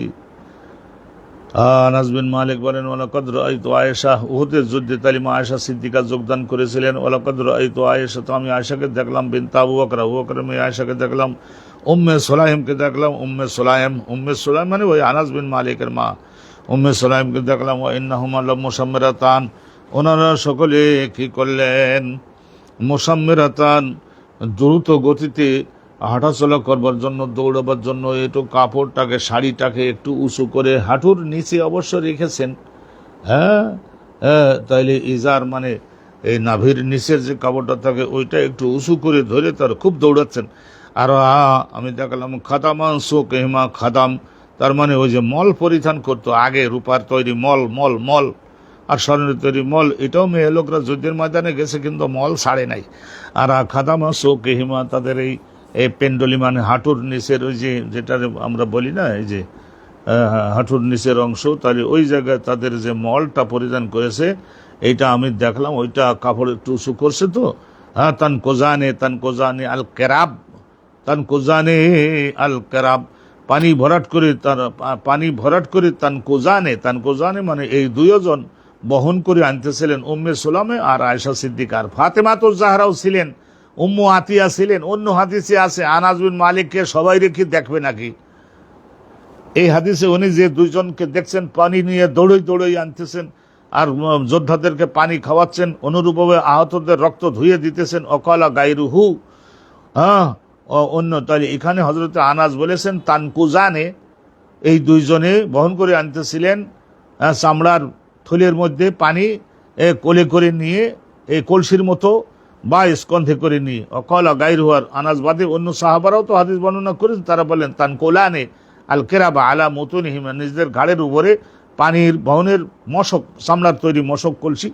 আনাস বিন মালিক বলেন ওয়ালাকাদ রাআইতু আয়েশা, উহুদের যুদ্ধে তালিমা আয়েশা সিদ্দিকা যোগদান করেছিলেন। ওয়ালাকাদ রাআইতু আয়েশা, তো আমি আয়েশাকে দেখলাম, বিনত আবু বকর, আবু বকরের মেয়ে আয়েশাকে দেখলাম, উম্মে সুলাইমকে দেখলাম, উম্মে সুলাইম মানে ওই আনাস বিন মালিকের মা, উম্মে সুলাইমকে দেখলাম। ওয়া ইন্নাহুমা লামুসাম্মিরাতান, ওনারা সকলে কি করলেন, মুসাম্মিরাতান, দ্রুত গতিতে হাঁটাচলা করবার জন্য, দৌড়াবার জন্য একটু কাপড়টাকে, শাড়িটাকে একটু উঁচু করে হাঁটুর নিচে অবশ্য রেখেছেন। হ্যাঁ হ্যাঁ, তাইলে ইজার মানে এই নাভির নিচের যে কাপড়টা থাকে ওইটা একটু উঁচু করে ধরে তার খুব দৌড়াচ্ছেন। আর আমি দেখলাম খাদামান সুকেহিমা, খাদাম তার মানে ওই যে মল পরিধান করতো আগে, রূপার তৈরি মল, মল মল আর স্বর্ণের তৈরি মল, এটাও মেয়ে লোকরা যুদ্ধের ময়দানে গেছে কিন্তু মল ছাড়ে নাই। আর খাদামা সুকেহিমা, তাদের এই পেন্ডলি মানে হাঁটুর নিচের ওই যে যেটা আমরা বলি না, এই যে হাঁটুর নিচের অংশ, তাহলে ওই জায়গায় তাদের যে মলটা পরিধান করেছে এইটা আমি দেখলাম, ওইটা কাপড় একটু উঁচু করছে তো। হ্যাঁ, তান কোজানে আল কেরাব, তান কোজানে আল কেরাব, পানি ভরাট করে তান কোজানে মানে এই দুইজন বহন করে আনতেছিলেন। উম্মে সুলামে আর আয়েশা সিদ্দিকা, আর ফাতেমাতুজ জাহরাও ছিলেন, উম্মু আতিয়া ছিলেন। অন্য হাদিসে আছে আনাস বিন মালিককে সবাই রেখে দেখবে নাকি, এই হাদিসে উনি যে দুইজনকে দেখছেন পানি নিয়ে দৌড়ই আনতেছেন আর যোদ্ধাদেরকে পানি খাওয়াচ্ছেন, অনুরূপভাবে আহতদের রক্ত ধুয়ে দিতেছেন। অকালা গায়রুহু, হ্যাঁ অন্য, তাহলে এখানে হযরত আনাস বলেছেন তানকুজানে, এই দুইজনে বহন করে আনতেছিলেন চামড়ার থলের মধ্যে পানি কোলে করে নিয়ে, এই কলসির মতো বা স্কন্ধে করে নিয়ে। অকলা গায়রুহার, আনাস বাদে অন্য সাহাবারাও তো হাদিস বর্ণনা করেছেন, তারা বলেন তানকুলানে আল কেরাবা আলা মুতুনিহিমা, নিজেদের ঘাড়ের উপরে পানির বহনের মশক, চামড়ার তৈরি মশক কলসি।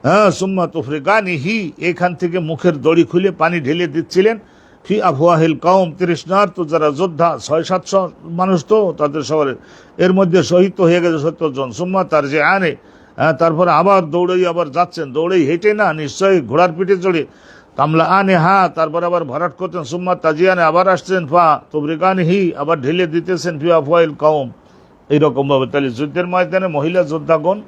হ্যাঁ, সুম্মা তুফরিগানিহি, এখান থেকে মুখের দড়ি খুলে পানি ঢেলে দিচ্ছিলেন। ফি আফওয়াহিল কওম, তৃষ্ণার তো যারা যোদ্ধা 600-700 মানুষ, তো তাদের শহরের এর মধ্যে শহীদ তো হয়ে গেছে 70 জন। সুম্মা তার যে আনে, তারপরে আবার আবার যাচ্ছেন, দৌড়েই হেঁটে না, নিশ্চয়ই ঘোড়ার পিঠে চড়ে। তামলা আনে, তারপর আবার ভরাট করতেন। সুম্মা তাজিয়ানে, আবার আসছেন। ফা তুবরিকানিহি, আবার ঢেলে দিতেছেন। ফি আফওয়াহিল কওম, এইরকম ভাবে। তাহলে যুদ্ধের ময়দানে মহিলা যোদ্ধাগণ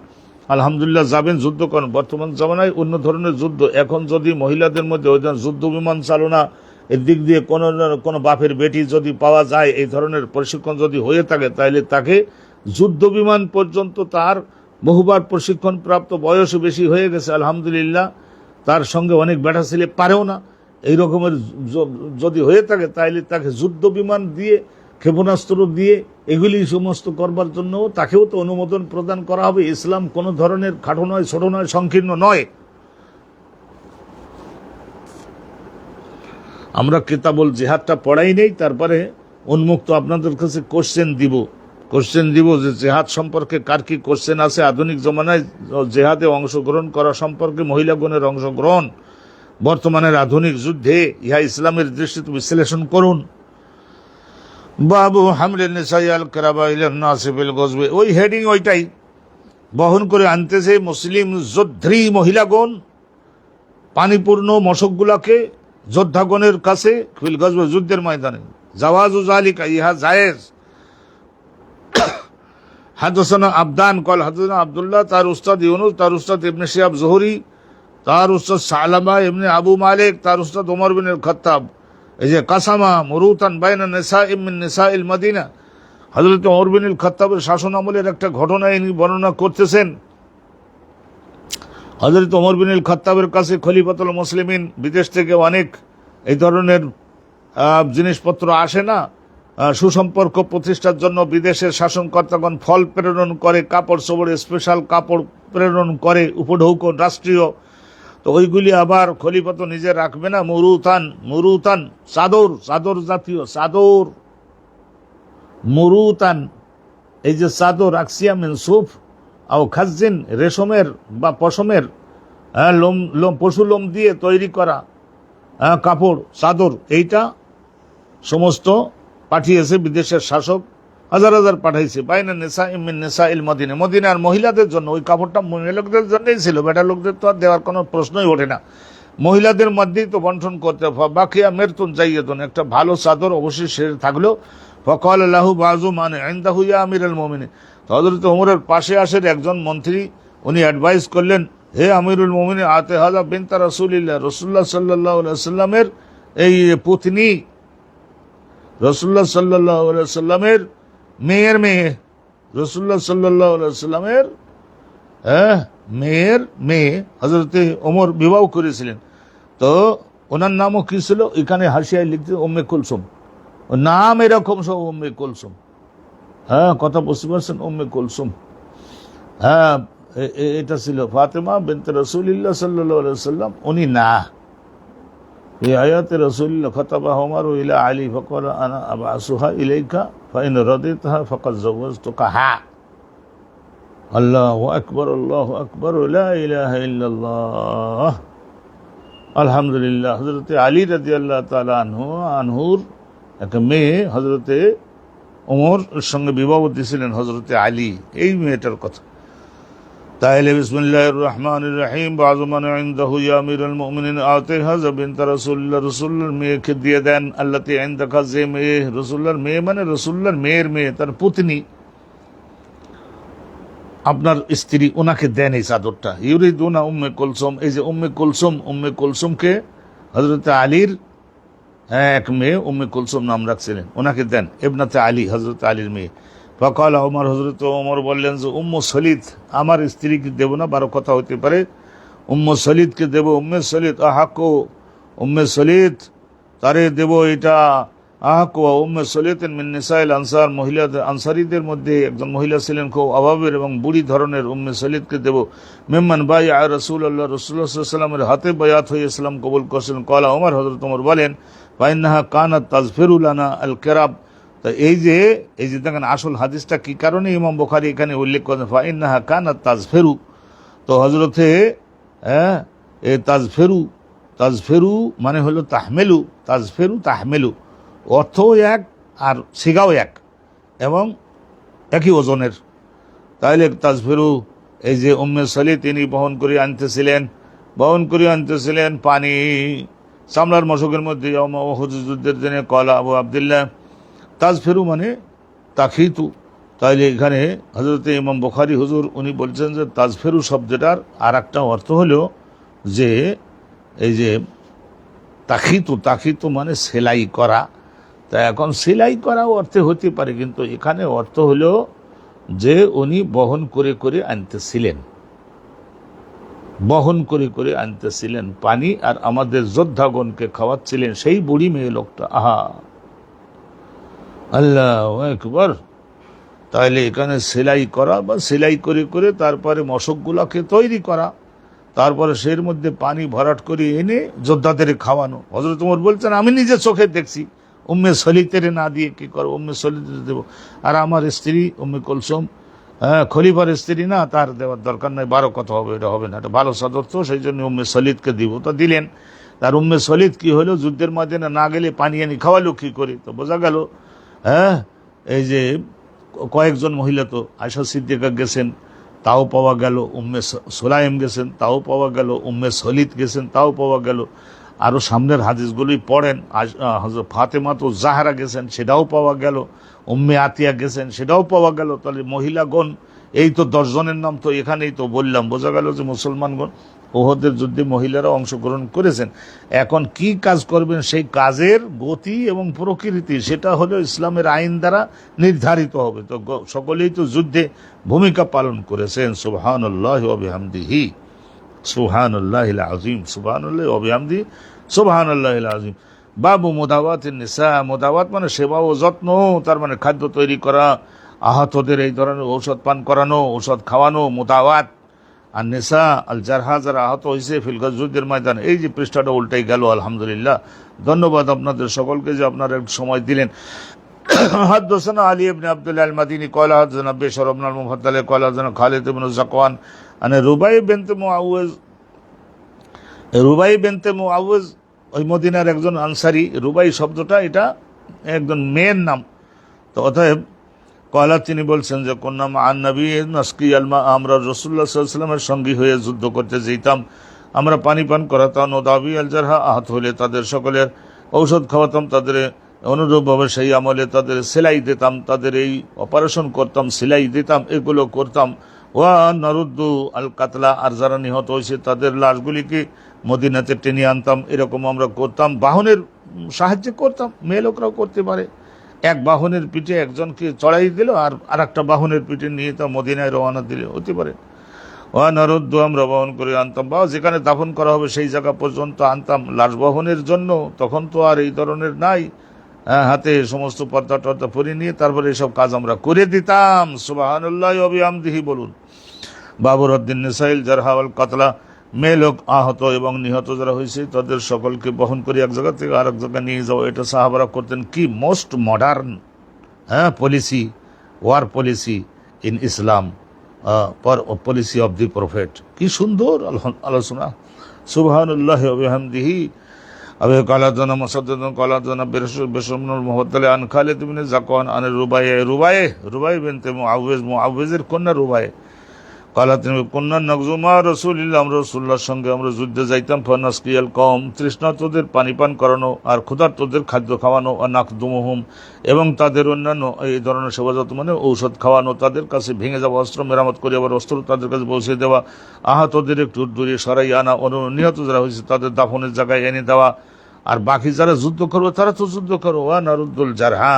আলহামদুলিল্লাহ যাবেন, যুদ্ধ করেন। বর্তমান জামানায় অন্য ধরনের যুদ্ধ, এখন যদি মহিলাদের মধ্যে ওই যুদ্ধ বিমান চালনা এর দিক দিয়ে কোনো বাপের বেটি যদি পাওয়া যায়, এই ধরনের প্রশিক্ষণ যদি হয়ে থাকে, তাহলে তাকে যুদ্ধ বিমান পর্যন্ত তার বহুবার প্রশিক্ষণ প্রাপ্ত, বয়স বেশি হয়ে গেছে আলহামদুলিল্লাহ, তার সঙ্গে অনেক বেটা ছেলে পারেও না, এই রকমের যদি হয়ে থাকে, তাহলে তাকে যুদ্ধ বিমান দিয়ে, ক্ষেপণাস্ত্র দিয়ে এগুলি সমস্ত করবার জন্য তাকেও তো অনুমোদন প্রদান করা হবে। ইসলাম কোনো ধরনের খাটো নয়, ছোট নয়, সংকীর্ণ নয়। আমরা কিতাবুল জিহাদটা পড়াই নেই, তারপরে উন্মুক্ত আপনাদের কাছে কোশ্চেন দিব যে জিহাদ সম্পর্কে কার কি কোশ্চেন আছে। আধুনিক জমানায় জিহাদে অংশগ্রহণ করা সম্পর্কে মহিলাগণের অংশগ্রহণ বর্তমানের আধুনিক যুদ্ধে, ইহা ইসলামের দৃষ্টিতে বিশ্লেষণ করুন। বাবু হামলিন নিসাই আল কেরাবা ইলান নাসি বিল গজবে, ওই হেডিং ওইটাই, বহন করে আনতেছে মুসলিম যোদ্ধী মহিলাগণ পানিপূর্ণ মশকগুলাকে যোদ্ধাগণের কাছে, ফিল গজবে, যুদ্ধের ময়দানে। জাওয়াজু যালিকা, ইহা জায়েজ। হাদাসানা আবদান কল হাদাসানা আব্দুল্লাহ, তার উস্তাদ ইউনুস, তার উস্তাদ ইবনে শিহাব জুহরি, তার উস্তাদ সালামা ইবনে আবু মালিক, তার উস্তাদ ওমর বিন খাত্তাব। এই যে কাসামা মুরুতান বাইনা নিসাই মিন নিসাইল মদিনা, হযরত ওমর বিন খাত্তাবের শাসন আমলের একটা ঘটনা ইনি বর্ণনা করতেছেন। হযরত ওমর বিন খাত্তাবের কাছে খলিফাতুল মুসলিমিন, বিদেশ থেকে অনেক এই ধরনের জিনিসপত্র আসে না, সুসম্পর্ক প্রতিষ্ঠার জন্য বিদেশের শাসনকর্তাগণ ফল প্রেরণ করে, কাপড় চোপড়, স্পেশাল কাপড় প্রেরণ করে, উপঢৌকন রাষ্ট্রীয় তো ওইগুলি আবার খলিফা তো নিজে রাখবে না, মুরুতান, মুরুতান চাদর, চাদর জাতীয় চাদর, মুরুতান এই যে চাদর, আকসিয়া মিন সুফ আও খাজ্জিন, রেশমের বা পশমের, পশু লোম দিয়ে তৈরি করা কাপড়, চাদর, এইটা সমস্ত পাঠিয়েছে বিদেশের শাসক, হাজার হাজার পাঠাইছে। বাইনা নেশা ইমিন নেশা ইল মদিনা, মদিনার মহিলাদের জন্য ওই কাপড়টা মহিলা লোকদের জন্যই ছিল, বেটা লোকদের তো আর দেওয়ার কোনো প্রশ্নই ওঠে না, মহিলাদের মধ্যেই তো বন্টন করতে। বাকিয়া মেরতুন জাইয়তুন, একটা ভালো চাদর অবশ্যই সে থাকলো। ফকাল আল্লাহু বাজু মানে ইনদাহু ইয়া আমিরুল মুমিনিন, হযরত ওমরের পাশে আসেন একজন মন্ত্রী, উনি অ্যাডভাইস করলেন, হে আমিরুল মুমিনিন, আতে হাজা বিনতা রাসূলিল্লাহ, রাসূলুল্লাহ সাল্লাল্লাহু আলাইহি ওয়াসাল্লামের এই পত্নী, রাসূলুল্লাহ সাল্লাল্লাহু আলাইহি ওয়াসাল্লামের মেয়ের মেয়ে, রাসূলুল্লাহ সাল্লাল্লাহু আলাইহি ওয়াসাল্লামের মেয়ের মেয়ে হযরতে ওমর বিবাহ করেছিলেন। তো ওনার নামও কি ছিল, এখানে হাসিয়ায় লিখতে উম্মে কুলসুম, নাম এরকম সব উম্মে কুলসুম। কথা বুঝতে পারছেন, উম্মে কুলসুম। এটা ছিল ফাতেমা বিনতে রাসূলিল্লাহ সাল্লাল্লাহু আলাইহি ওয়াসাল্লাম, উনি না। এই আয়াতে রাসূলুল্লাহ খাতাবা ওমর ইলা আলী ফাকাল আনা আবাসুহা ইলাইকা ফাইন রাদিতাহা ফাকাদ যাওয়াজতুকাহা। আল্লাহু আকবার, আল্লাহু আকবার, লা ইলাহা ইল্লাল্লাহ, আলহামদুলিল্লাহ। হযরতে আলী রাদিয়াল্লাহু তাআলা আনহুর একটা মেয়ে হযরতে ওমর সঙ্গে বিবাহ দিয়েছিলেন হযরতে আলী, এই মেয়েটার কথা। তাহলে বিসমিল্লাহির রহমানির রহিম, বাযুমান ইনদাহু ইয়া আমিরুল মুমিনিন আতিহা বিনত রাসূলুল্লাহ, রাসূলুল্লাহর মেয়েকে দিয়ে দেন। আল্লাতী ইনদাকা, যে মেয়ে, রাসূলুল্লাহর মেয়ে মানে রাসূলুল্লাহর মেয়ের মেয়ে, তার পত্নী, আপনার স্ত্রী, ওনাকে দেন এই চাদরটা। ইউরিদুনা উম্মে কুলসুম, এই যে উম্মে কুলসুম, উম্মে কুলসুমকে হযরতে আলীর এক মেয়ে উম্মে কুলসুম নাম রাখছিলেন, ওনাকে দেন, ইবনাতে আলী, হযরত আলীর মেয়ে। ফাকাল ওমর, হযরত ওমর বললেন যে উম্মু সলিদ, আমার স্ত্রীকে দেব না, 12 কথা হতে পারে, উম্মু সলিদকে দেব। উম্মে সলিদ আহাকু, উম্মে সলিদ তারে দেব, এটা আহাকু। উম্মে সলিদ মিন নিসাইল আনসার, মহিলাদের আনসারীদের মধ্যে একজন মহিলা ছিলেন খুব অভাবের এবং বুড়ি ধরনের, উম্মে সলিদকে দেব। মিম্মান বাইআ রাসূলুল্লাহ, রাসূলুল্লাহ সাল্লাল্লাহু আলাইহি ওয়াসাল্লামের হাতে বায়াত হয়ে ইসলাম কবুল করেছিলেন। ক্বালা ওমর, হযরত ওমর বলেন, ফাইন্নাহা কানাত তাজফিরু লানা আল কিরাব। তো এই যে দেখেন আসল হাদিসটা কি কারণে ইমাম বুখারী এখানে উল্লেখ করেন, ফাইন্নাহা কানাত তাজফিরু। তো হযরতে তাজফিরু, তাজফিরু মানে হলো তাহমেলু, তাজফিরু তাহমেলু, অর্থও এক আর সিগাও এক এবং একই ওজনের। তাইলে তাজফিরু, এই যে উম্মে সলিদ তিনি বহন করে আনতেছিলেন পানি সামলার মশকের মধ্যে যুদ্ধের দিনে। কলা আবু আবদুল্লাহ, তাজফিরু মানে তাখিতু। তাইলে এখানে হযরতে ইমাম বুখারী হুজুর উনি বলছেন যে তাজফিরু শব্দটার আর একটা অর্থ হলো যে এই যে তাখিতু, তাখিতু মানে সেলাই করা। তা এখন সেলাই করা অর্থে হতে পারে, কিন্তু এখানে অর্থ হলো যে উনি বহন করে করে আনতেছিলেন, বহন করে করে আনতেছিলেন পানি, আর আমাদের যোদ্ধাগণকে খাওয়াচ্ছিলেন সেই বুড়ি মেয়ে লোকটা। আহা, আল্লাহু আকবার। তাহলে এখানে সেলাই করা বা সেলাই করে করে তারপরে মশকগুলাকে তৈরি করা, তারপরে সের মধ্যে পানি ভরাট করে এনে যোদ্ধাদের খাওয়ানো। হযরত ওমর বলছেন, আমি নিজে চোখে দেখছি, উম্মে সলিতের না দিয়ে কি করবো, উম্মে সলিতের দেবো। আর আমার স্ত্রী উম্মে কুলসুম, খলিফার স্ত্রী না, তার দেওয়ার দরকার নাই, 12 কথা হবে, এটা হবে না, এটা ভালো চাদর তো, সেই জন্য উম্মে সলিদকে দিব। তো দিলেন। তার উম্মে সলিদ কি হলো, যুদ্ধের ময়দানে না গেলে পানি আনি খাওয়ালো কি করে? তো বোঝা গেল এই যে কয়েকজন মহিলা, তো আয়েশা সিদ্দিকা গেছেন, তাও পাওয়া গেল, উম্মে সুলাইম গেছেন, তাও পাওয়া গেল, উম্মে সলিদ গেছেন, তাও পাওয়া গেল। আরও সামনের হাদিসগুলোই পড়েন, হযরত ফাতেমা তো জাহরা গেছেন, সেটাও পাওয়া গেল, উম্মে আতিয়া গেছেন, সেটাও পাওয়া গেল। তাহলে মহিলাগণ এই তো 10 জনের নাম তো এখানেই তো বললাম। বোঝা গেল যে মুসলমানগণ ওহদের যুদ্ধে মহিলারা অংশগ্রহণ করেছেন। এখন কি কাজ করবেন, সেই কাজের গতি এবং প্রকৃতি সেটা হলো ইসলামের আইন দ্বারা নির্ধারিত হবে। তো সকলেই তো যুদ্ধে ভূমিকা পালন করেছেন। সুবহানাল্লাহি ওয়া বিহামদিহি, সুবহানাল্লাহিল আযীম, সুবহানাল্লাহি ওয়া বিহামদিহি, সুবহানাল্লাহিল আযীম। বাবু মুদাওয়াতিন নিসা, মুদাওয়াত মানে সেবা ও যত্ন, তার মানে খাদ্য তৈরি করা, আহতদের এই ধরনের ঔষধ পান করানো, ঔষধ খাওয়ানো, মুদাওয়াত। আর নেশা আল জারহা যারা আহত হয়েছে ফিলগাজ যুদ্ধের ময়দান। এই যে পৃষ্ঠাটা উল্টাই গেল, আলহামদুলিল্লাহ। ধন্যবাদ আপনাদের সকলকে যে আপনারা একটু সময় দিলেন। حدثنا علي بن عبد الله المديني قال حدثنا بشر بن المفضل قال حدثنا خالد بن زكوان عن রুবাই বিনতে মুআউজ, ওই মদিনার একজন আনসারী। রুবাই শব্দটা এটা একজন মেয়ের নাম। তো অতএব কলা তিনি বলছেন যে কন্যা আন নবী নাসকি আলমা, আমরা রাসূলুল্লাহ সাল্লাল্লাহু আলাইহি ওয়াসাল্লামের সঙ্গী হয়ে যুদ্ধ করতে যেতাম, আমরা পানি পান করাতাম। ওদাবি আল জারহা, আহত হলে তাদের সকলের ঔষধ খাওয়াতাম, তাদের অনুরূপভাবে সেই আমলে তাদের সেলাই দিতাম, তাদের এই অপারেশন করতাম, সেলাই দিতাম, এগুলো করতাম। ওয়া নারুদ্দু আল কাতলা, আর যারা নিহত হয়েছে তাদের লাশগুলিকে মদিনাতে টেনে আনতাম, এরকম আমরা করতাম। বাহনের সাহায্যে করতাম, মেয়ে লোকরাও করতে পারে। এক বাহনের পিঠে একজনকে চড়াই দিল, আর একটা বাহনের পিঠে নিয়ে তা মদিনায় রওনা দিলে হতে পারে। ওয়া নারুদ্দু, আমরা বহন করে আনতাম, বা যেখানে দাফন করা হবে সেই জায়গা পর্যন্ত আনতাম। লাশ বহনের জন্য তখন তো আর এই ধরনের নাই, হাতে সমস্ত পর্দা টর্দা পরে নিয়ে তারপরে এসব কাজ আমরা করে দিতাম। সুবহানাল্লাহি ওয়া বিহামদিহি বলুন। বাবুরউদ্দিন নিসাইল জারহা ওয়াল কাতলা, মেয়ে লোক আহত এবং নিহত যারা হয়েছে তাদের সকলকে বহন করে এক জায়গা থেকে আরেক জায়গায় নিয়ে যাওয়া, এটা সাহাবারা করতেন। কি most modern policy, war policy in Islam, policy of the prophet. কি সুন্দর আলোচনা। সুবহানাল্লাহি ওয়া বিহামদিহি। আবে কালাদানা মাসাদানা কালাদানা বেশরমনুল মুহদ্দালে আন খালিদ ইবনে যাকওয়ান আন রুবাই বিনতে মুআউযের কন্যা রুবাই। কালা তিনি কন্যা নকজুমা রাসূলিল্লাহ, আমরা রাসূলুল্লাহর সঙ্গে আমরা যুদ্ধে যাইতাম। ফানাসকিয়াল কওম, তৃষ্ণার্তদের পানি পান করানো, আর ক্ষুধার্তদের খাদ্য খাওয়ানো। আর নাকদুমুহুম, এবং তাদের অন্যান্য এই ধরনের সেবাযত্ন মানে ঔষধ খাওয়ানো, তাদের কাছে ভেঙে যাওয়া অস্ত্র মেরামত করে আবার অস্ত্র তাদের কাছে পৌঁছে দেওয়া। আহতদের একটু দূরে সরাই আনা, নিহত যারা হয়েছে তাদের দাফনের জায়গায় এনে দেওয়া। আর বাকি যারা যুদ্ধ করবে তারা তো যুদ্ধ করো। ওয়া নারুদ্দুল জারহা,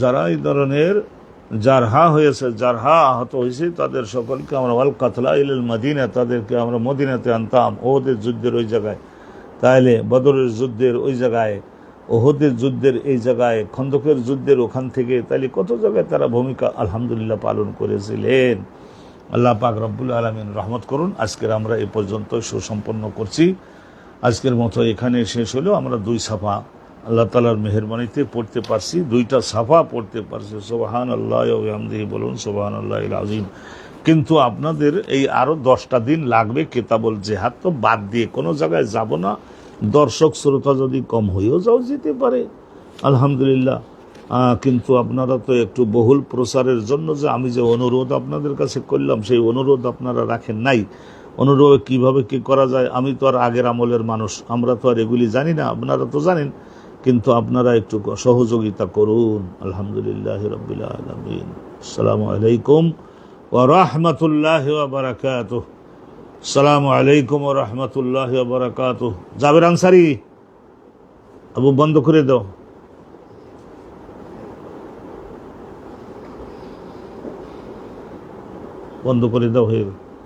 যারা এই ধরনের জারহা হয়েছে, জারহা আহত হয়েছে, তাদের সকলকে আমরা ওয়াল কাতলা ইলাল মদিনা, তাদেরকে আমরা মদিনাতে আনতাম, ওহদের যুদ্ধের ওই জায়গায়। তাইলে বদরের যুদ্ধের ওই জায়গায়, ওহদের যুদ্ধের এই জায়গায়, খন্দকের যুদ্ধের ওখান থেকে, তাইলে কত জায়গায় তারা ভূমিকা আলহামদুলিল্লাহ পালন করেছিলেন। আল্লাহ পাক রব্বুল আলামিন রহমত করুন। আজকের আমরা এ পর্যন্ত সুসম্পন্ন করছি। আজকের মতো এখানে শেষ হলো। আমরা 2 সাফা আল্লাহ তাআলার মেহেরবানিতে পড়তে পারছি, 2টা সাফা পড়তে পারছি। সুবহানাল্লাহি ওয়া বিহামদিহি বলুন, সুবহানাল্লাহিল আযীম। কিন্তু আপনাদের এই আরো 10টা দিন লাগবে। কিতাবুল জিহাদ তো বাদ দিয়ে কোনো জায়গায় যাব না। দর্শক শ্রোতা যদি কম হয়েও যেতে পারে, আলহামদুলিল্লাহ। কিন্তু আপনারা তো একটু বহুল প্রচারের জন্য যে আমি যে অনুরোধ আপনাদের কাছে করলাম, সেই অনুরোধ আপনারা রাখেন নাই। অনুরোধ কিভাবে কি করা যায়, আমি তো আর আগের আমলের মানুষ, আমরা তো আর এগুলি জানি না, আপনারা তো জানেন। কিন্তু আপনারা একটু সহযোগিতা করুন। আলহামদুলিল্লাহি রাব্বিল আলামিন। আসসালামু আলাইকুম ওয়া রাহমাতুল্লাহি ওয়া বারাকাতুহু। আসসালামু আলাইকুম ওয়া রাহমাতুল্লাহি ওয়া বারাকাতুহু। জাবের আনসারী, আবু বন্ধ করে দাও, বন্ধ করে দাও হয়ে গেল।